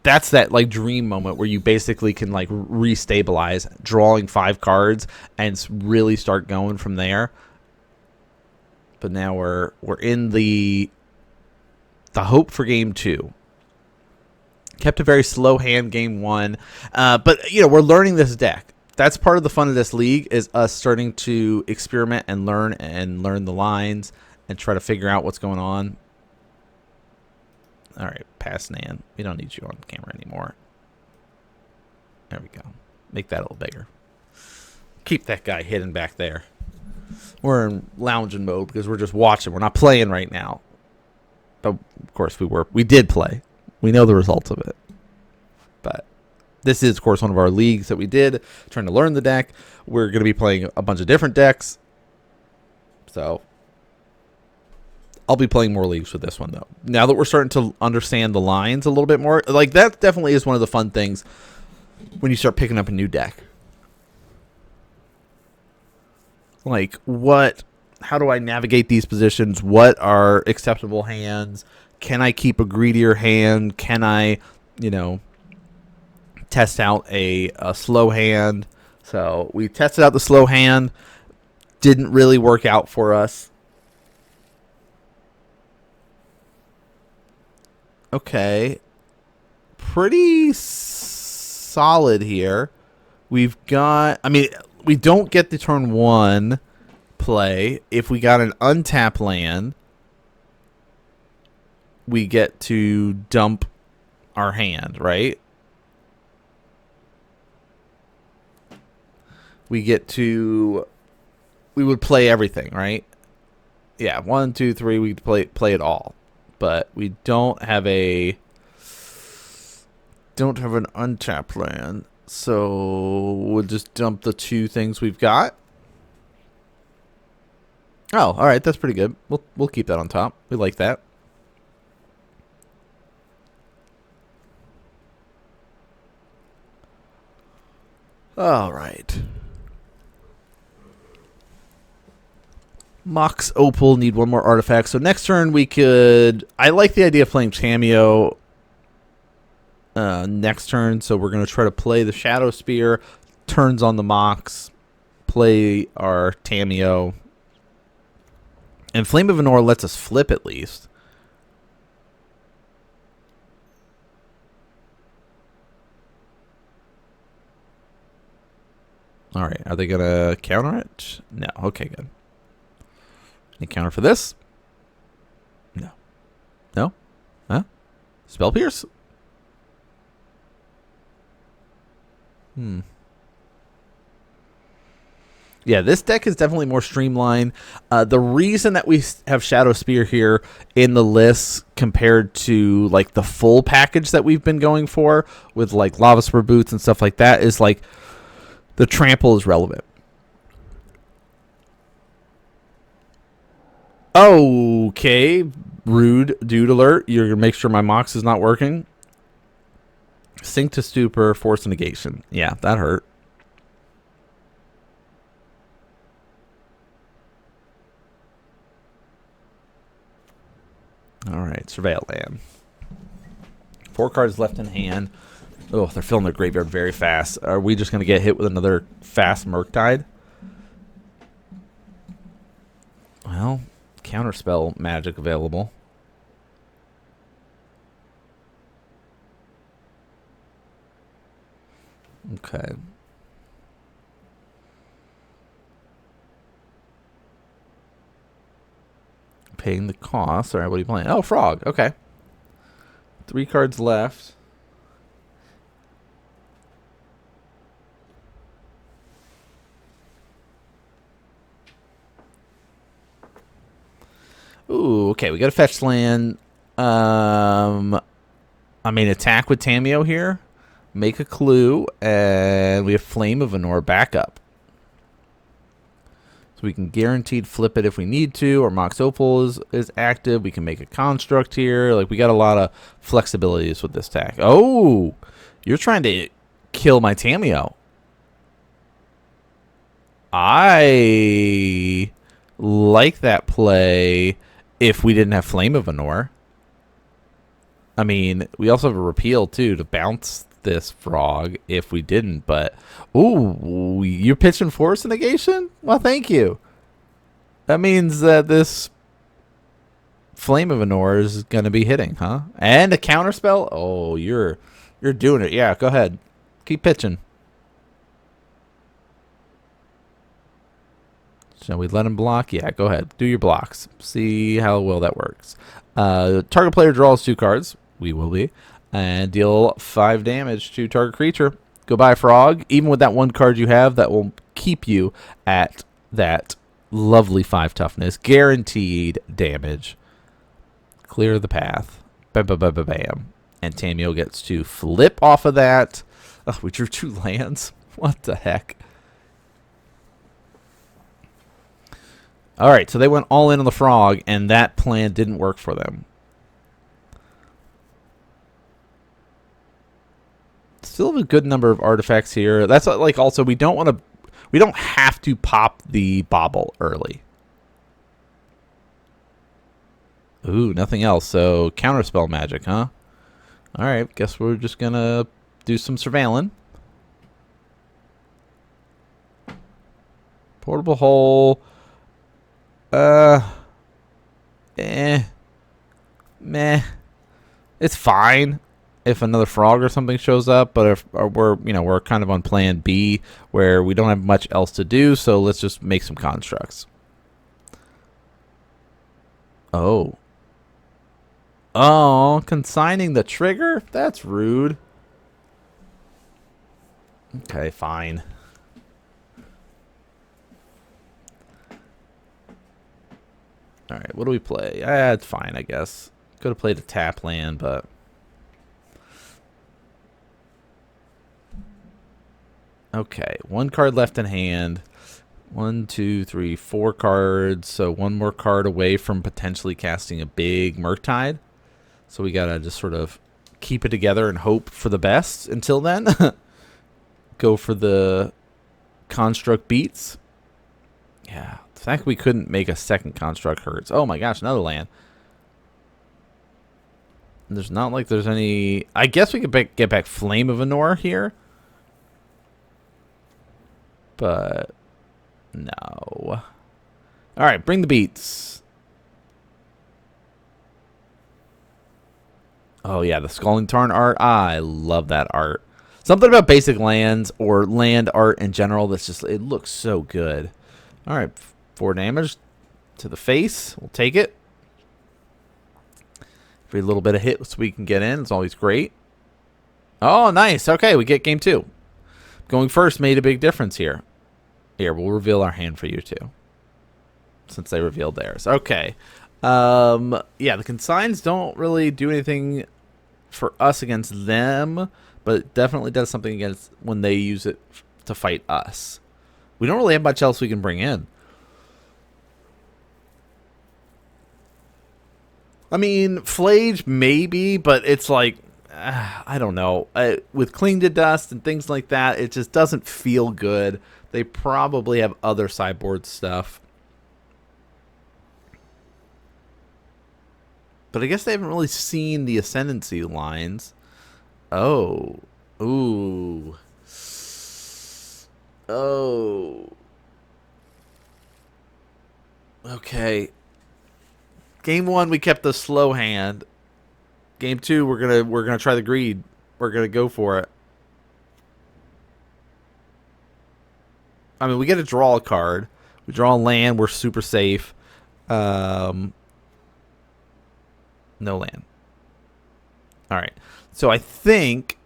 that's that like dream moment where you basically can like restabilize, drawing 5 cards and really start going from there. But now we're in the hope for game 2. Kept a very slow hand game 1, but you know, we're learning this deck. That's part of the fun of this league, is us starting to experiment and learn the lines and try to figure out what's going on. All right, pass Nan. We don't need you on camera anymore. There we go. Make that a little bigger. Keep that guy hidden back there. We're in lounging mode because we're just watching. We're not playing right now. But of course we did play. We know the results of it. But this is, of course, one of our leagues that we did, trying to learn the deck. We're going to be playing a bunch of different decks. So I'll be playing more leagues with this one, though. Now that we're starting to understand the lines a little bit more, like that definitely is one of the fun things when you start picking up a new deck. Like, how do I navigate these positions? What are acceptable hands? Can I keep a greedier hand? Can I, you know, test out a slow hand? So we tested out the slow hand. Didn't really work out for us. Okay. Pretty solid here. We've got, I mean, we don't get the turn 1 play. If we got an untap land, we get to dump our hand, right? We would play everything, right? Yeah, 1, 2, 3, we play it all. But we don't have an untap land. So we'll just dump the 2 things we've got. Oh, all right, that's pretty good. We'll keep that on top. We like that. All right. Mox Opal need 1 more artifact. So next turn we could... I like the idea of playing Cameo next turn. So we're going to try to play the Shadow Spear. Turns on the Mox. Play our Tameo. And Flame of Anor lets us flip at least. All right. Are they going to counter it? No. Okay, good. Any counter for this? No. No? Huh? Spell Pierce? Yeah, this deck is definitely more streamlined. The reason that we have Shadow Spear here in the list compared to like the full package that we've been going for with like Lava Spur Boots and stuff like that is like the trample is relevant. Okay, rude dude alert. You're going to make sure my Mox is not working. Sink to Stupor, Force Negation. Yeah, that hurt. All right, Surveil Land. 4 cards left in hand. Oh, they're filling their graveyard very fast. Are we just going to get hit with another fast Murktide? Well... Counterspell magic available. Okay. Paying the cost. All right, what are you playing? Oh, Frog. Okay. 3 cards left. Ooh, okay, we got a fetch land. I mean, attack with Tameo here. Make a clue, and we have Flame of Anor backup. So we can guaranteed flip it if we need to, or Mox Opal is active. We can make a construct here. Like, we got a lot of flexibilities with this attack. Oh, you're trying to kill my Tameo. I like that play if we didn't have Flame of Anor. I mean, we also have a repeal too to bounce this frog if we didn't. But ooh, you're pitching force negation? Well, thank you. That means that this Flame of Anor is gonna be hitting, huh? And a counterspell? Oh, you're doing it. Yeah, go ahead. Keep pitching. Shall we let him block? Yeah, go ahead. Do your blocks. See how well that works. Target player draws 2 cards. We will be. And deal 5 damage to target creature. Goodbye, frog. Even with that 1 card you have, that will keep you at that lovely 5 toughness. Guaranteed damage. Clear the path. Bam, bam, bam, bam, bam. And Tamiyo gets to flip off of that. Oh, we drew 2 lands. What the heck? All right, so they went all in on the frog, and that plan didn't work for them. Still have a good number of artifacts here. That's like also we don't have to pop the bauble early. Ooh, nothing else. So counterspell magic, huh? All right, guess we're just gonna do some surveillance. Portable hole. Meh. It's fine if another frog or something shows up, but if we're kind of on plan B where we don't have much else to do, so let's just make some constructs. Oh, consigning the trigger? That's rude. Okay, fine. All right, what do we play? It's fine, I guess. Could have played a tap land, but okay. 1 card left in hand. 1, 2, 3, 4 cards. So 1 more card away from potentially casting a big Murktide. So we gotta just sort of keep it together and hope for the best until then. Go for the construct beats. Yeah. The fact we couldn't make a second construct hurts. Oh my gosh, another land. There's not like there's any... I guess we could get back Flame of Anor here. But no. Alright, bring the beats. Oh yeah, the Scalding Tarn art. I love that art. Something about basic lands or land art in general that's just... It looks so good. Alright, 4 damage to the face. We'll take it. Every little bit of hit so we can get in. It's always great. Oh, nice. Okay, we get game 2. Going first made a big difference here. Here, we'll reveal our hand for you too. Since they revealed theirs. Okay. Yeah, the consigns don't really do anything for us against them, but it definitely does something against when they use it to fight us. We don't really have much else we can bring in. I mean, Flage maybe, but it's like, I don't know. With Cling to Dust and things like that, it just doesn't feel good. They probably have other sideboard stuff. But I guess they haven't really seen the Ascendancy lines. Oh. Ooh. Oh. Okay. Game 1, we kept the slow hand. Game 2, we're gonna try the greed. We're gonna go for it. I mean, we get to draw a card. We draw a land. We're super safe. No land. All right. So I think,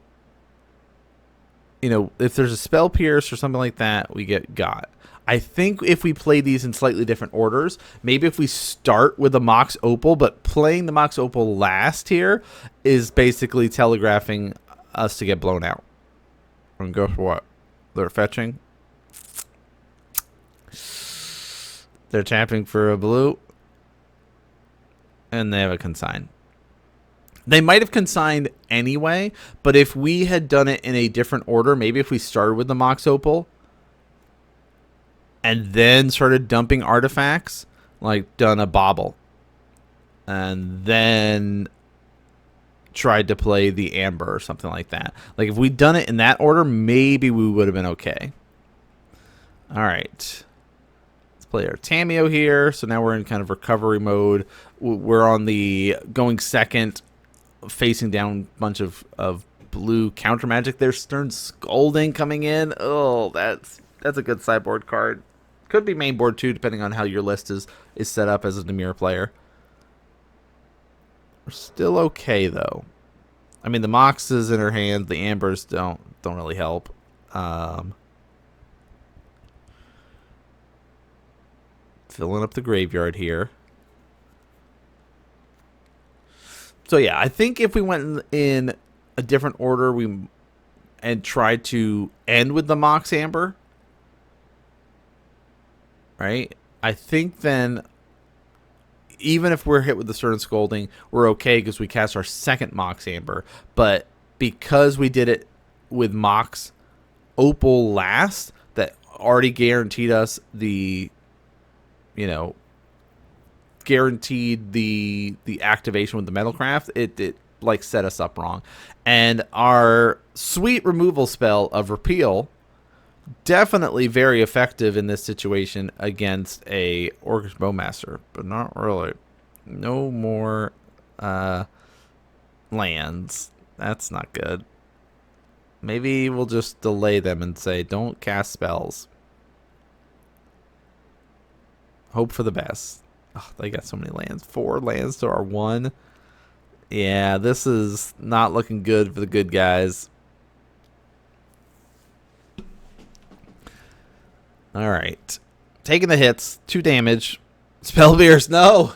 if there's a spell pierce or something like that, we get got. I think if we play these in slightly different orders, maybe if we start with the Mox Opal, but playing the Mox Opal last here is basically telegraphing us to get blown out. And go for what? They're fetching. They're tapping for a blue. And they have a consign. They might have consigned anyway, but if we had done it in a different order, maybe if we started with the Mox Opal and then started dumping artifacts, like done a bauble, and then tried to play the Amber or something like that. Like, if we'd done it in that order, maybe we would have been okay. All right. Let's play our Tamiyo here. So now we're in kind of recovery mode. We're on the going second, facing down a bunch of blue counter magic. There's Stern Scolding coming in. Oh, that's a good sideboard card. Could be main board too, depending on how your list is set up as a Dimir player. We're still okay though. I mean, the Mox is in her hand. The Ambers don't really help. Filling up the graveyard here. So yeah, I think if we went in a different order, and tried to end with the Mox Amber, right? I think then, even if we're hit with the Stern Scolding, we're okay because we cast our second Mox Amber. But because we did it with Mox Opal last, that already guaranteed us the, guaranteed the activation with the Metalcraft, it like set us up wrong. And our sweet removal spell of Repeal, definitely very effective in this situation against a Orcish Bowmaster, but not really. No more lands. That's not good. Maybe we'll just delay them and say, don't cast spells. Hope for the best. Oh, they got so many lands. 4 lands to our 1. Yeah, this is not looking good for the good guys. All right. Taking the hits. 2 damage. Spellbeers, no!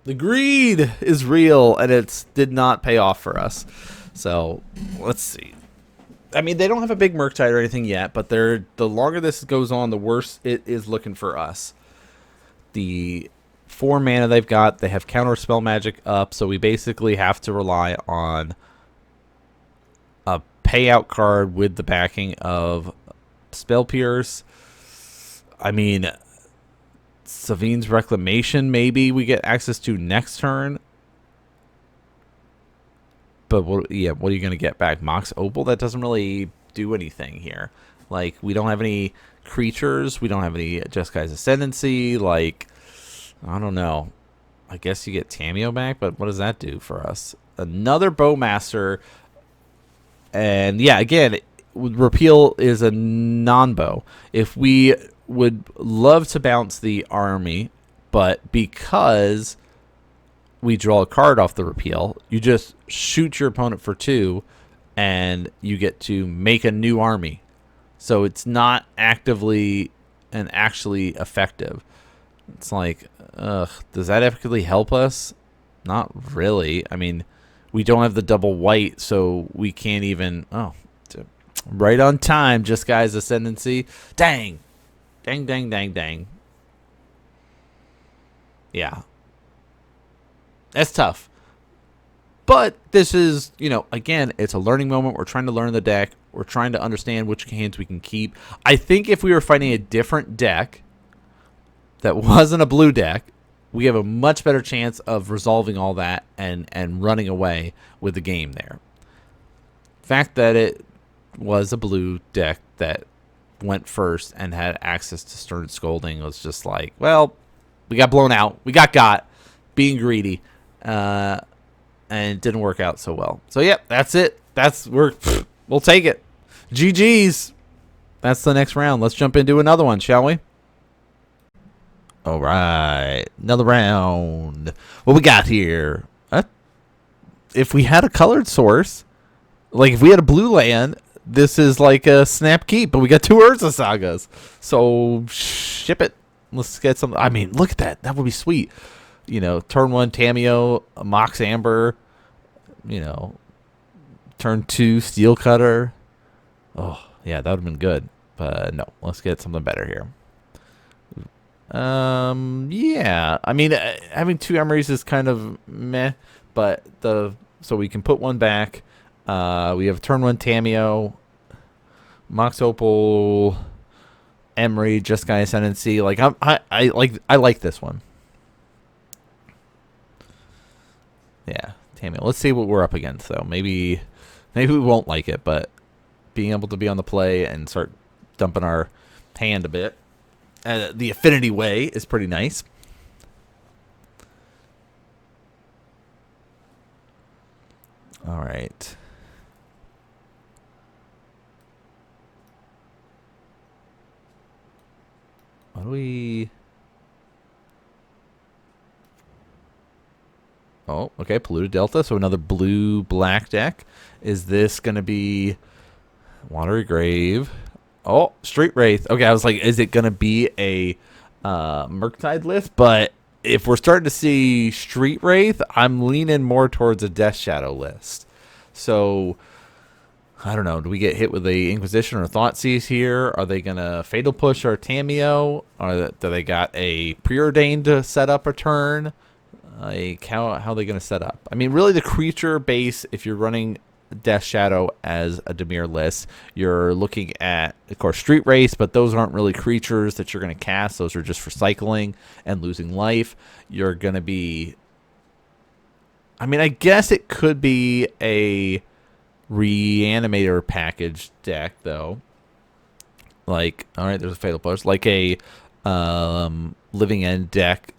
The greed is real, and it did not pay off for us. So, let's see. I mean, they don't have a big Murktide or anything yet, but the longer this goes on, the worse it is looking for us. The 4 mana they've got, they have counter spell magic up, so we basically have to rely on a payout card with the backing of Spell Pierce. I mean, Savine's Reclamation, maybe we get access to next turn. But what are you going to get back? Mox Opal? That doesn't really do anything here. Like, we don't have any creatures. We don't have any Jeskai's Ascendancy. Like, I don't know. I guess you get Tamiyo back, but what does that do for us? Another Bowmaster. And, yeah, again, Repeal is a non-bow. If we would love to bounce the army, but because we draw a card off the Repeal, you just shoot your opponent for 2, and you get to make a new army. So it's not actively and actually effective. It's like, does that effectively help us? Not really. I mean, we don't have the double white, so we can't even... Oh, right on time, Jeskai's Ascendancy. Dang. Dang, dang, dang, dang. Yeah. That's tough. But this is, again, it's a learning moment. We're trying to learn the deck. We're trying to understand which hands we can keep. I think if we were fighting a different deck that wasn't a blue deck, we have a much better chance of resolving all that and running away with the game there. The fact that it was a blue deck that went first and had access to Stern Scolding was just like, well, we got blown out. We got being greedy. And it didn't work out so well. So, yep, that's it. We'll take it. GG's. That's the next round. Let's jump into another one, shall we? All right. Another round. What we got here? If we had a colored source, like if we had a blue land, this is like a snap keep, but we got 2 Urza Sagas. So, ship it. Let's get some. I mean, look at that. That would be sweet. Turn 1 Tamiyo, Mox Amber, turn 2 Steel Cutter. Oh, yeah, that would have been good. But no, let's get something better here. Yeah, I mean, having 2 Emeries is kind of meh, but so we can put 1 back. We have turn 1 Tamiyo, Mox Opal, Emery, Jeskai Ascendancy. Like I like this one. Yeah, Tamio. Let's see what we're up against, though. Maybe we won't like it, but being able to be on the play and start dumping our hand a bit the affinity way is pretty nice. All right. What do we... Oh, okay, Polluted Delta, so another blue-black deck. Is this going to be Watery Grave? Oh, Street Wraith. Okay, I was like, is it going to be a Murktide list? But if we're starting to see Street Wraith, I'm leaning more towards a Death Shadow list. So, I don't know. Do we get hit with a Inquisition or Thoughtseize here? Are they going to Fatal Push or Tamio? Or do they got a Preordained to set up a turn? Like, how are they going to set up? I mean, really the creature base, if you're running Death Shadow as a Dimir list, you're looking at, of course, Street Race, but those aren't really creatures that you're going to cast. Those are just for cycling and losing life. You're going to be... I mean, I guess it could be a Reanimator package deck, though. Like, all right, there's a Fatal Push. Like a Living End deck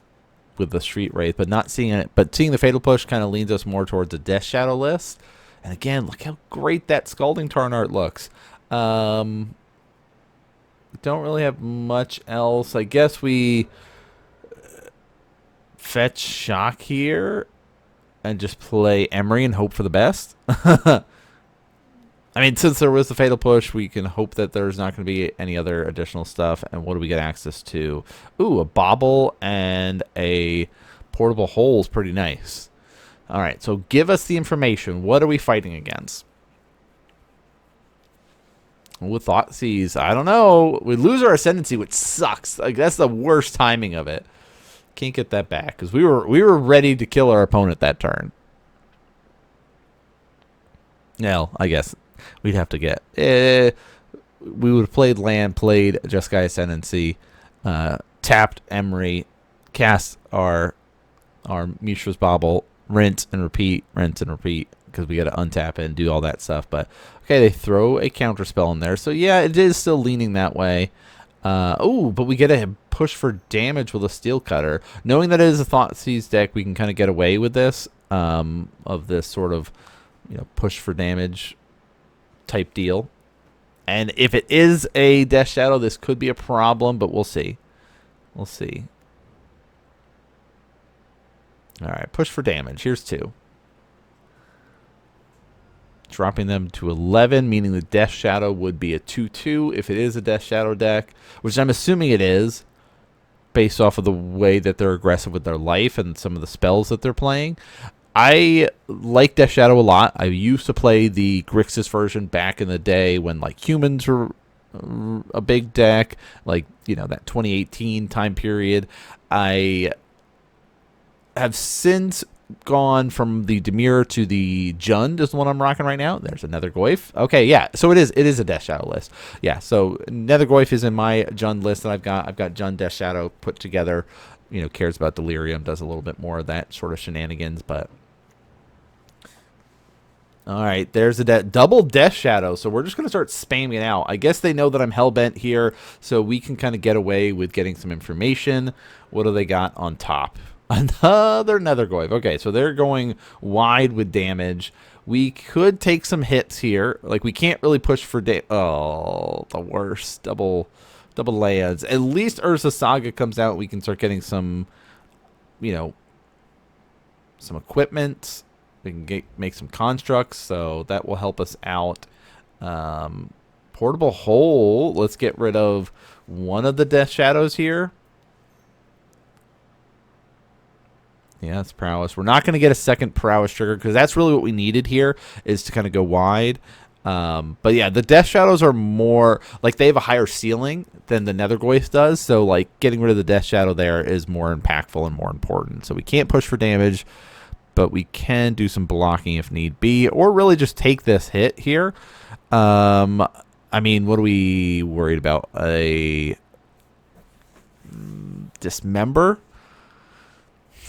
with the Street Wraith, but not seeing it. But seeing the Fatal Push kind of leans us more towards a Death Shadow list. And again, look how great that Scalding Tarn art looks. Don't really have much else. I guess we fetch Shock here and just play Emery and hope for the best. I mean, since there was the Fatal Push, we can hope that there's not going to be any other additional stuff. And what do we get access to? Ooh, a Bobble and a Portable Hole is pretty nice. All right, so give us the information. What are we fighting against? With Thoughtseize, I don't know. We lose our Ascendancy, which sucks. Like, that's the worst timing of it. Can't get that back because we were ready to kill our opponent that turn. Well, I guess we'd have to get... we would have played land, played Jeskai Ascendancy, tapped Emery, cast our Mishra's Bobble, rinse and repeat, because we got to untap it and do all that stuff. But, okay, they throw a counter spell in there. So, yeah, it is still leaning that way. Oh, but we get a push for damage with a Steel Cutter. Knowing that it is a Thoughtseize deck, we can kind of get away with this, of this sort of, push for damage type deal. And if it is a Death Shadow, this could be a problem, but we'll see. We'll see. All right, push for damage. Here's 2. Dropping them to 11, meaning the Death Shadow would be a 2/2 if it is a Death Shadow deck, which I'm assuming it is, based off of the way that they're aggressive with their life and some of the spells that they're playing. I like Death Shadow a lot. I used to play the Grixis version back in the day when, like, humans were a big deck, like, that 2018 time period. I have since gone from the Dimir to the Jund is the one I'm rocking right now. There's another Goyf. Okay, yeah. So it is a Death Shadow list. Yeah, so Nether Goyf is in my Jund list that I've got. I've got Jund Death Shadow put together. Cares about Delirium, does a little bit more of that sort of shenanigans, but all right, there's a double Death Shadow, so we're just going to start spamming it out. I guess they know that I'm hellbent here, so we can kind of get away with getting some information. What do they got on top? Another Nether Goyf. Okay, so they're going wide with damage. We could take some hits here. Like, we can't really push for oh, the worst. Double lands. At least Urza Saga comes out. We can start getting some, some equipment. We can make some constructs, so that will help us out. Portable Hole. Let's get rid of one of the Death Shadows here. Yeah, it's Prowess. We're not going to get a second Prowess trigger because that's really what we needed here is to kind of go wide. But yeah, the Death Shadows are more, like, they have a higher ceiling than the Nether Goyf does. So, like, getting rid of the Death Shadow there is more impactful and more important. So we can't push for damage, but we can do some blocking if need be, or really just take this hit here. I mean, what are we worried about? A Dismember?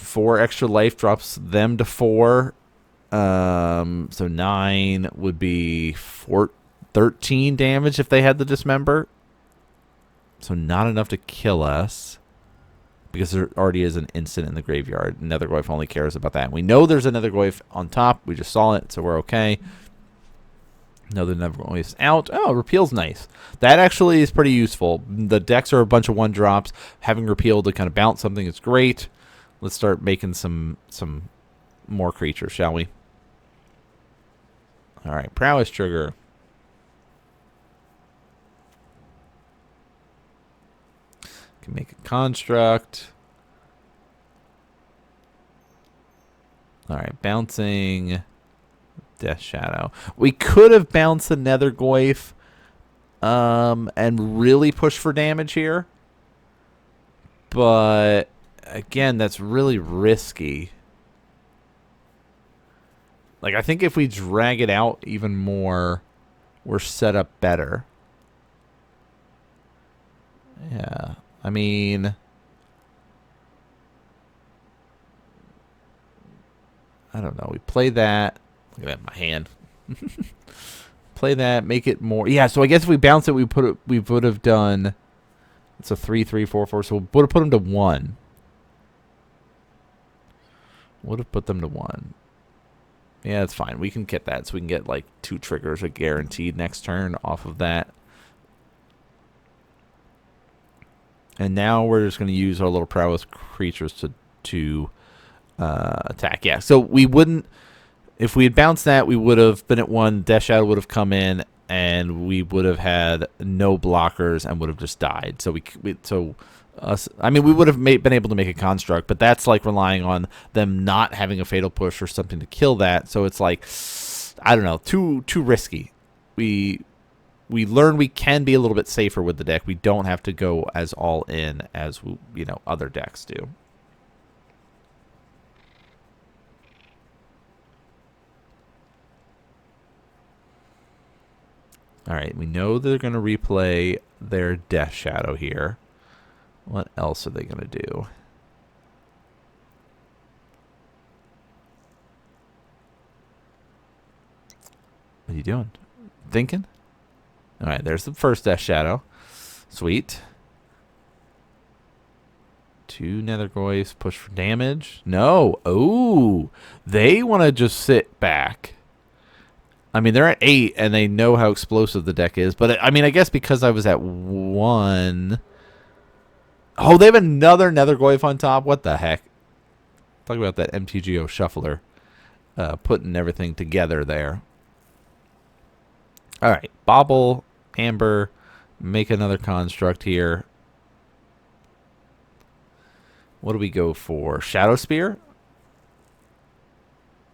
4 extra life drops them to 4. So 9 would be 13 damage if they had the Dismember. So not enough to kill us, because there already is an instant in the graveyard. Nethergoyf only cares about that. We know there's a Nethergoyf on top. We just saw it, so we're okay. Another Nethergoyf's out. Oh, Repeal's nice. That actually is pretty useful. The decks are a bunch of 1-drops. Having Repeal to kind of bounce something is great. Let's start making some more creatures, shall we? All right, Prowess Trigger. Can make a construct. All right, bouncing. Death Shadow. We could have bounced the Nethergoyf and really pushed for damage here. But again, that's really risky. Like, I think if we drag it out even more, we're set up better. Yeah. I mean, I don't know. We play that. Look at that, my hand. Play that, make it more. Yeah, so I guess if we bounce it, we would have done. It's a 3-3-4-4, so we would have put them to 1. Would have put them to 1. Yeah, it's fine. We can get that, so we can get like 2 triggers are guaranteed next turn off of that. And now we're just going to use our little prowess creatures to attack. Yeah, so we wouldn't. If we had bounced that, we would have been at 1. Death Shadow would have come in, and we would have had no blockers and would have just died. So I mean, we would have been able to make a construct, but that's like relying on them not having a fatal push or something to kill that. So it's like, I don't know, too risky. We learn we can be a little bit safer with the deck. We don't have to go as all in as other decks do. All right, we know they're going to replay their Death Shadow here. What else are they going to do? What are you doing? Thinking? All right, there's the first Death Shadow. Sweet. 2 Nethergoyfs, push for damage. No. Oh, they want to just sit back. I mean, they're at 8, and they know how explosive the deck is. But, I mean, I guess because I was at 1... Oh, they have another Nethergoyf on top? What the heck? Talk about that MTGO shuffler. Putting everything together there. All right. Bobble, Amber, make another construct here. What do we go for? Shadow Spear?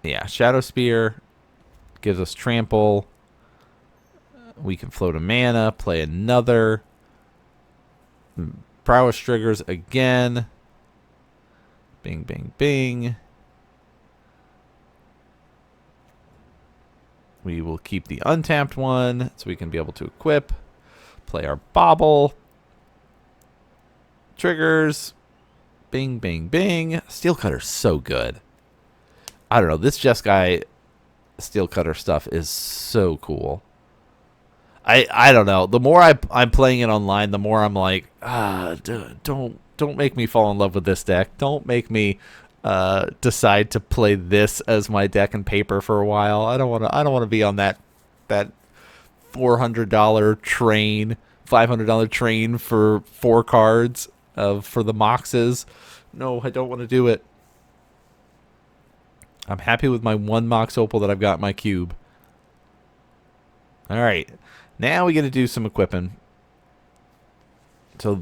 Yeah, Shadow Spear gives us trample. We can float a mana, play another. Prowess triggers again. Bing, bing, bing. We will keep the untapped one so we can be able to equip. Play our Bobble. Triggers. Bing, bing, bing. Steel Cutter's so good. I don't know. This Jeskai Steel Cutter stuff is so cool. I don't know. The more I'm playing it online, the more I'm like, don't make me fall in love with this deck. Don't make me decide to play this as my deck and paper for a while. I don't want to be on that $400 train, $500 train for 4 cards for the Moxes. No, I don't want to do it. I'm happy with my 1 Mox Opal that I've got in my cube. All right. Now we get to do some equipping. So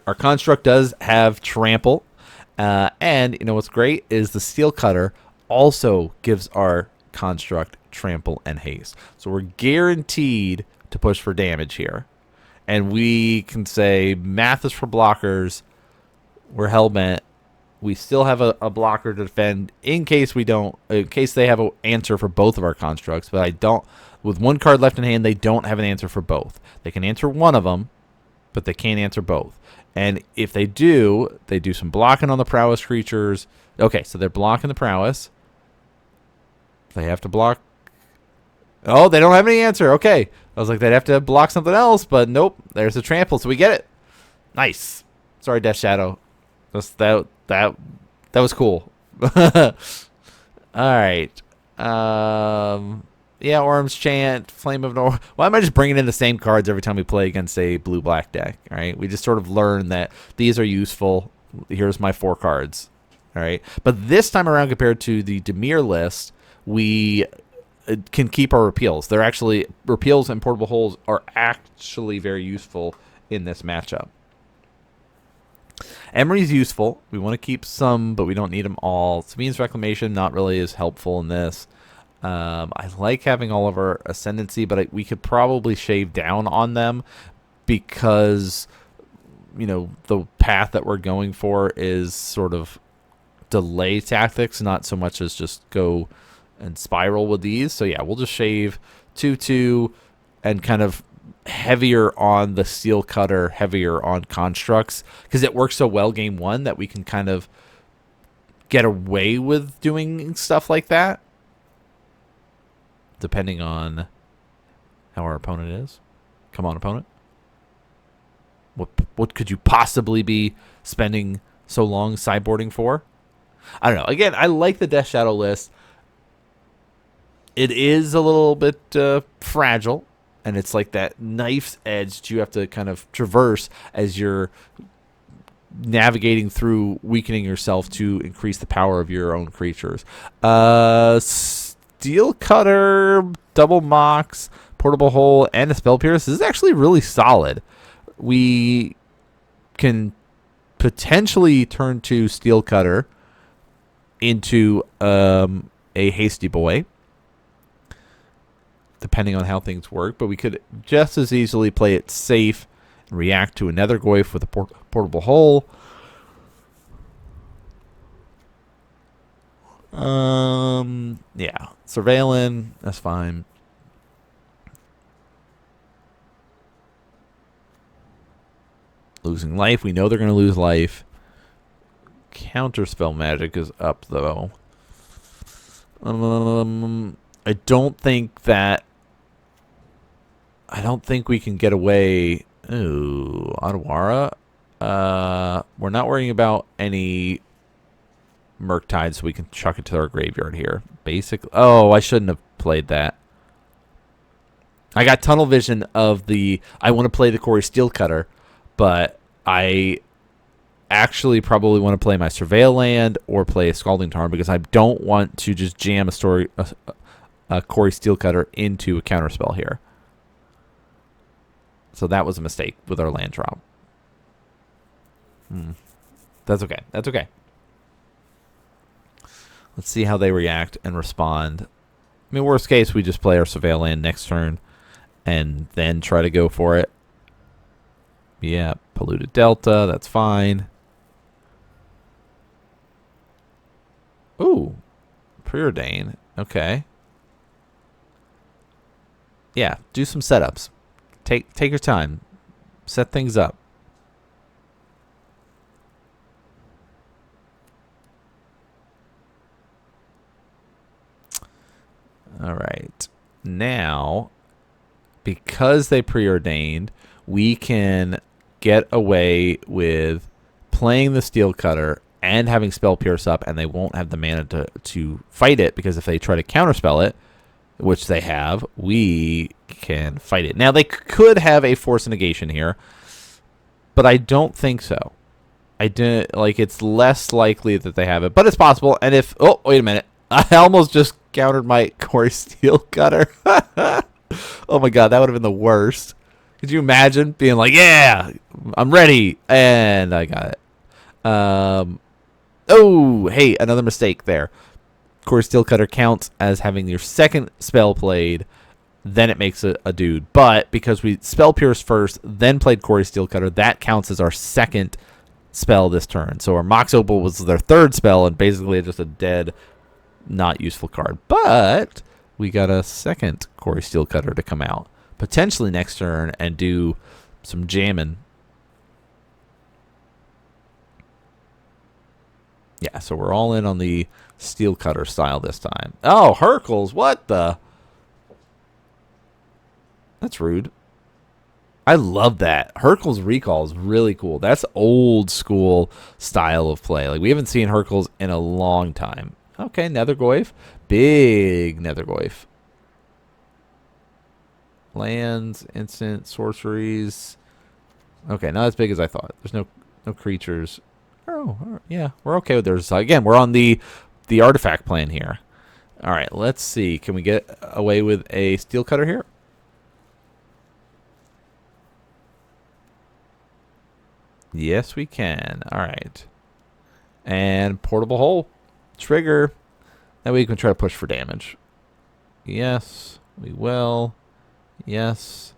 our construct does have trample. And you know what's great is the Steel Cutter also gives our construct trample and haste. So we're guaranteed to push for damage here. And we can say math is for blockers. We're hellbent. We still have a blocker to defend in case they have an answer for both of our constructs. But I don't. With 1 card left in hand, they don't have an answer for both. They can answer one of them, but they can't answer both. And if they do some blocking on the prowess creatures. Okay, so they're blocking the prowess. They have to block. Oh, they don't have any answer. Okay. I was like, they'd have to block something else, but nope. There's a trample, so we get it. Nice. Sorry, Death Shadow. That was cool. All right. Yeah, Orm's Chant, Flame of Nor. Why am I just bringing in the same cards every time we play against a blue-black deck? All right, we just sort of learn that these are useful. Here's my 4 cards. All right, but this time around, compared to the Dimir list, we can keep our repeals. They're actually repeals and portable holes are actually very useful in this matchup. Emery's useful. We want to keep some, but we don't need them all. Sabine's Reclamation not really as helpful in this. I like having all of our Ascendancy, but we could probably shave down on them because, you know, the path that we're going for is sort of delay tactics, not so much as just go and spiral with these. So, yeah, we'll just shave 2/2 and kind of heavier on the Steel Cutter, heavier on Constructs, because it works so well game 1 that we can kind of get away with doing stuff like that, depending on how our opponent is. Come on, opponent. What could you possibly be spending so long sideboarding for? I don't know. Again, I like the Death Shadow list. It is a little bit fragile, and it's like that knife's edge that you have to kind of traverse as you're navigating through weakening yourself to increase the power of your own creatures. Steel Cutter, double Mox, portable hole, and a Spell Pierce. This is actually really solid. We can potentially turn to Steel Cutter into a Hasty Boy, depending on how things work, but we could just as easily play it safe and react to another Goyf with a portable hole. Yeah, Surveilling, that's fine. Losing life, we know they're going to lose life. Counterspell magic is up, though. I don't think we can get away. Ooh, Adawara. We're not worrying about any Murktide, so we can chuck it to our graveyard here. Basically, oh, I shouldn't have played that. I got tunnel vision of I want to play the Curi Steel Cutter, but I actually probably want to play my Surveil land or play a Scalding Tarn because I don't want to just jam a Curi Steel Cutter into a counterspell here. So that was a mistake with our land drop. That's okay. That's okay. Let's see how they react and respond. I mean, worst case, we just play our Surveil land next turn and then try to go for it. Yeah, Polluted Delta, that's fine. Ooh, Preordain. Okay. Yeah, do some setups. Take your time. Set things up. All right. Now, because they preordained, we can get away with playing the Steel Cutter and having Spell Pierce up, and they won't have the mana to fight it, because if they try to counterspell it, which they have, we can fight it. Now, they could have a Force Negation here, but I don't think so. It's less likely that they have it, but it's possible. And if, oh, wait a minute. I almost just countered my Curi Steel Cutter. Oh my god, that would have been the worst. Could you imagine being like, yeah, I'm ready, and I got it. Oh, hey, another mistake there. Curi Steel Cutter counts as having your second spell played, then it makes a dude. But because we Spell Pierce first, then played Curi Steel Cutter, that counts as our second spell this turn. So our Mox Opal was their third spell, and basically just a dead, not useful card. But we got a second Curi Steel Cutter to come out potentially next turn and do some jamming. Yeah, so we're all in on the steel cutter style this time. Oh, Hercules, what the? That's rude. I love that. Hercules recall is really cool. That's old school style of play. Like, we haven't seen Hercules in a long time. Okay, Nethergoyf. Big Nethergoyf. Lands, instant, sorceries. Okay, not as big as I thought. There's no creatures. Oh, yeah, we're okay with those. Again, we're on the artifact plan here. All right, let's see. Can we get away with a steel cutter here? Yes, we can. All right. And portable hole. Trigger. That way you can try to push for damage. Yes, we will. Yes.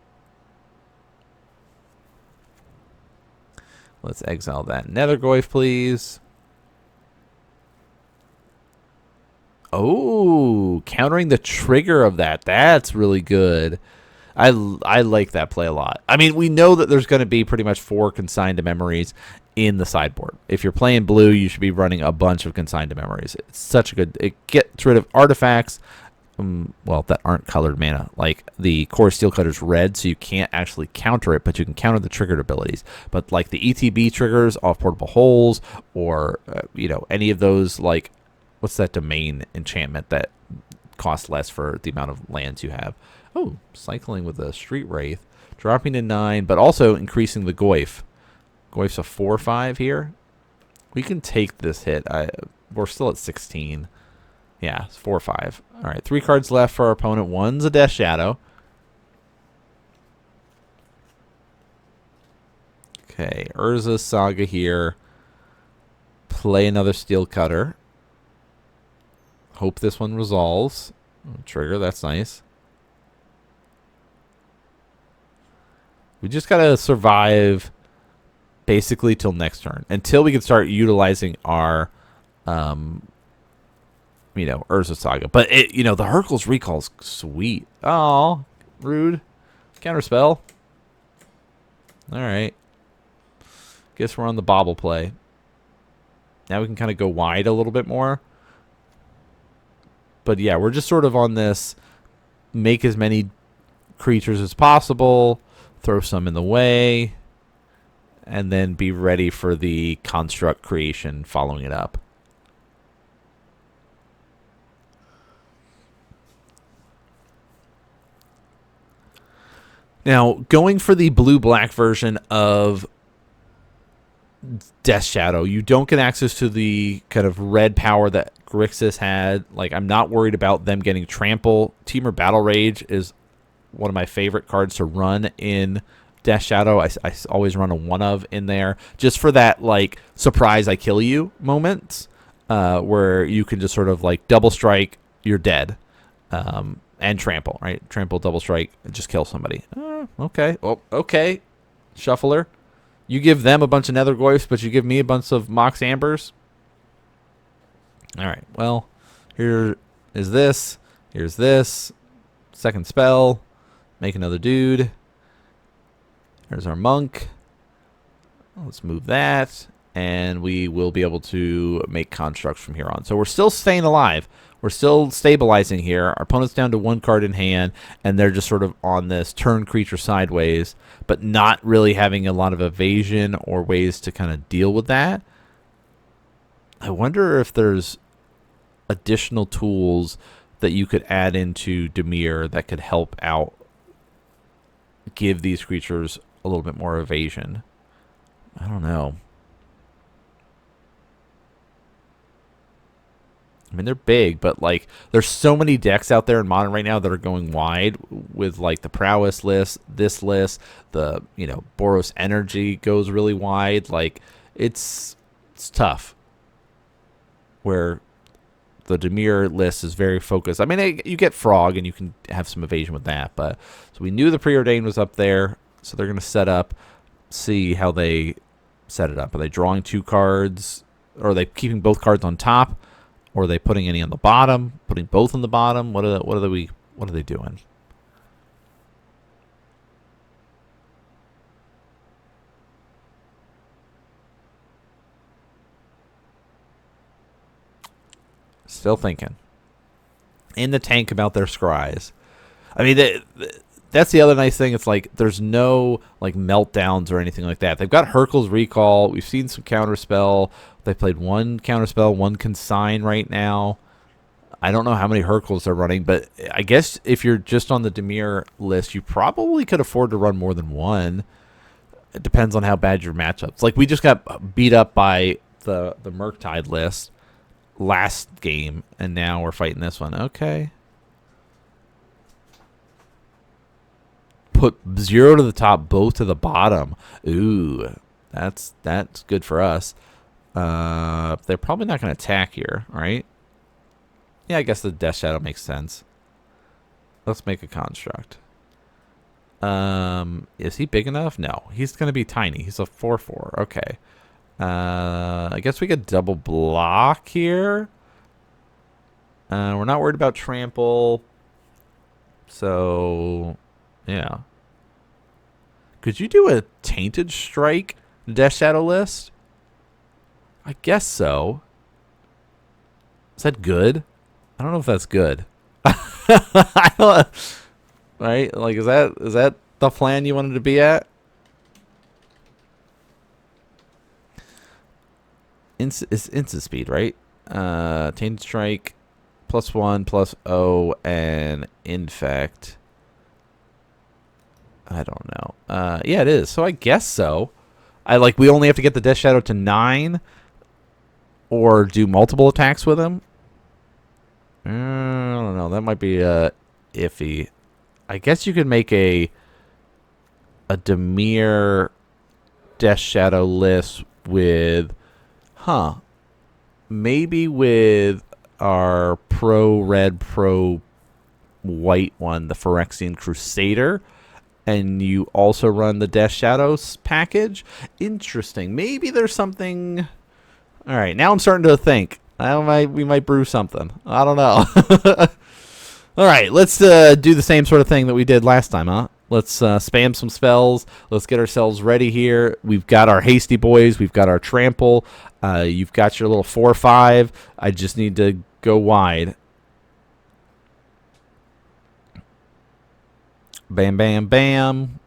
Let's exile that Nethergoyf, please. Oh, countering the trigger of that. That's really good. I like that play a lot. I mean, we know that there's going to be pretty much 4 consigned to memories in the sideboard. If you're playing blue, you should be running a bunch of consigned to memories. It's such a good... It gets rid of artifacts, well, that aren't colored mana. Like, the core steel cutter's red, so you can't actually counter it, but you can counter the triggered abilities. But, like, the ETB triggers off portable holes, or, any of those, like... What's that domain enchantment that costs less for the amount of lands you have? Oh, cycling with a Street Wraith. Dropping to 9, but also increasing the Goyf. Goyf's a 4/5 here. We can take this hit. We're still at 16. Yeah, it's 4/5. All right, 3 cards left for our opponent. One's a Death Shadow. Okay, Urza's Saga here. Play another Steel Cutter. Hope this one resolves. Trigger, that's nice. We just gotta survive basically till next turn. Until we can start utilizing our Urza Saga. But the Hercules recall's sweet. Oh, rude. Counterspell. Alright. Guess we're on the bobble play. Now we can kind of go wide a little bit more. But yeah, we're just sort of on this make as many creatures as possible, throw some in the way, and then be ready for the construct creation following it up. Now, going for the blue-black version of Death Shadow, you don't get access to the kind of red power that Grixis had. Like, I'm not worried about them getting trample. Temur Battle Rage is one of my favorite cards to run in Death Shadow. I always run a 1-of in there just for that, like, surprise I kill you moments where you can just sort of, like, double strike, you're dead. And trample, right? Trample, double strike, and just kill somebody. Okay. Oh, okay. Shuffler. You give them a bunch of Nethergoyfs, but you give me a bunch of Mox Ambers. All right. Well, here is this. Here's this. Second spell. Make another dude. There's our monk. Let's move that. And we will be able to make constructs from here on. So we're still staying alive. We're still stabilizing here. Our opponent's down to 1 card in hand, and they're just sort of on this turn creature sideways, but not really having a lot of evasion or ways to kind of deal with that. I wonder if there's additional tools that you could add into Dimir that could help out give these creatures a little bit more evasion. I don't know. I mean, they're big, but, like, there's so many decks out there in Modern right now that are going wide with, like, the Prowess list, this list, the, Boros Energy goes really wide. Like, it's tough. Where the Dimir list is very focused. I mean, you get Frog, and you can have some evasion with that. But so we knew the Preordained was up there, so they're going to set up, see how they set it up. Are they drawing 2 cards? Or are they keeping both cards on top? Or are they putting any on the bottom? Putting both on the bottom? What are they doing? Still thinking. In the tank about their scries. I mean, that's the other nice thing. It's like there's no like meltdowns or anything like that. They've got Hurkyl's Recall. We've seen some Counterspell. They played one Counterspell, one Consign right now. I don't know how many Hurkyls they're running, but I guess if you're just on the Dimir list, you probably could afford to run more than one. It depends on how bad your matchups. Like we just got beat up by the Murktide list last game, and now we're fighting this one. Okay. Put 0 to the top, both to the bottom. Ooh, that's good for us. They're probably not going to attack here, right? Yeah, I guess the Death Shadow makes sense. Let's make a construct. Is he big enough? No, he's going to be tiny. He's a 4/4. Okay. I guess we could double block here. We're not worried about trample. So, yeah. Could you do a Tainted Strike Death Shadow list? I guess so. Is that good? I don't know if that's good. I don't, right? Like, is that the plan you wanted to be at? It's instant speed, right? Tainted Strike, +1, +0, and Infect. I don't know. Yeah, it is. So I guess so. We only have to get the Death Shadow to 9 or do multiple attacks with him. I don't know. That might be iffy. I guess you could make a Dimir Death Shadow list with, maybe with our pro red, pro white one, the Phyrexian Crusader. And you also run the Death Shadows package. Interesting. Maybe there's something. All right, now I'm starting to think. We might brew something. I don't know. All right, let's do the same sort of thing that we did last time, huh? Let's spam some spells. Let's get ourselves ready here. We've got our Hasty Boys. We've got our Trample. You've got your little 4/5. I just need to go wide. Bam, bam, bam.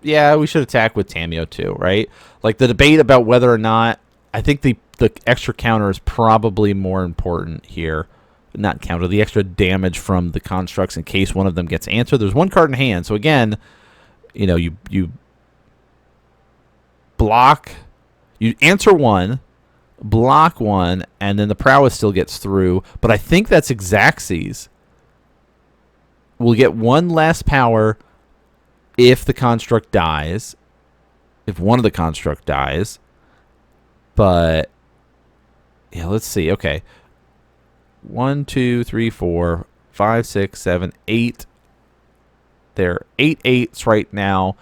Yeah, we should attack with Tamiyo too, right? Like the debate about whether or not, I think the extra counter is probably more important here. Not counter, the extra damage from the constructs in case one of them gets answered. There's one card in hand, so again, you know, you block, you answer one, block one, and then the prowess still gets through. But I think that's Xaxes. We'll get one less power if the construct dies. If one of the construct dies. But, yeah, let's see. Okay. 1, 2, 3, 4, 5, 6, 7, 8. They're 8 8s right now.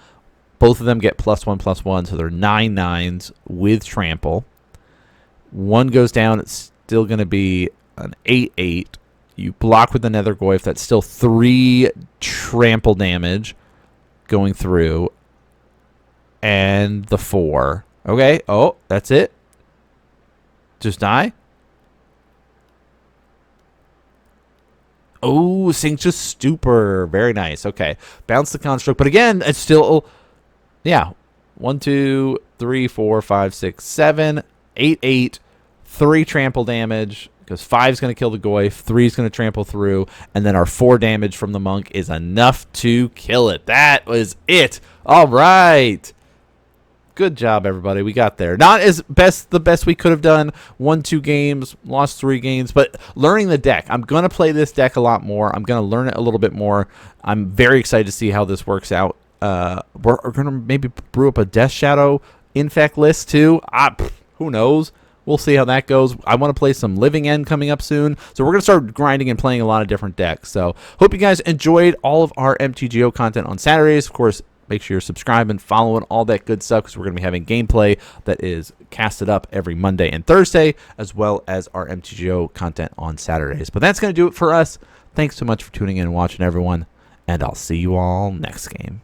Both of them get +1/+1, so they're 9 9s with trample. One goes down, it's still going to be an 8 8. You block with the Nethergoyf. That's still 3 trample damage going through. And the 4. Okay. Oh, that's it. Just die. Oh, Cinctus Stupor. Very nice. Okay. Bounce the construct. But again, it's still, yeah. 1, 2, 3, 4, 5, 6, 7, 8 8. 3 trample damage. Because 5 is going to kill the Goyf, 3 is going to trample through, and then our 4 damage from the Monk is enough to kill it. That was it. All right. Good job, everybody. We got there. Not the best we could have done. Won 2 games, lost 3 games, but learning the deck. I'm going to play this deck a lot more. I'm going to learn it a little bit more. I'm very excited to see how this works out. We're going to maybe brew up a Death Shadow Infect list too. Who knows? We'll see how that goes. I want to play some Living End coming up soon. So we're going to start grinding and playing a lot of different decks. So hope you guys enjoyed all of our MTGO content on Saturdays. Of course, make sure you're subscribing, following, all that good stuff, because we're going to be having gameplay that is casted up every Monday and Thursday, as well as our MTGO content on Saturdays. But that's going to do it for us. Thanks so much for tuning in and watching, everyone. And I'll see you all next game.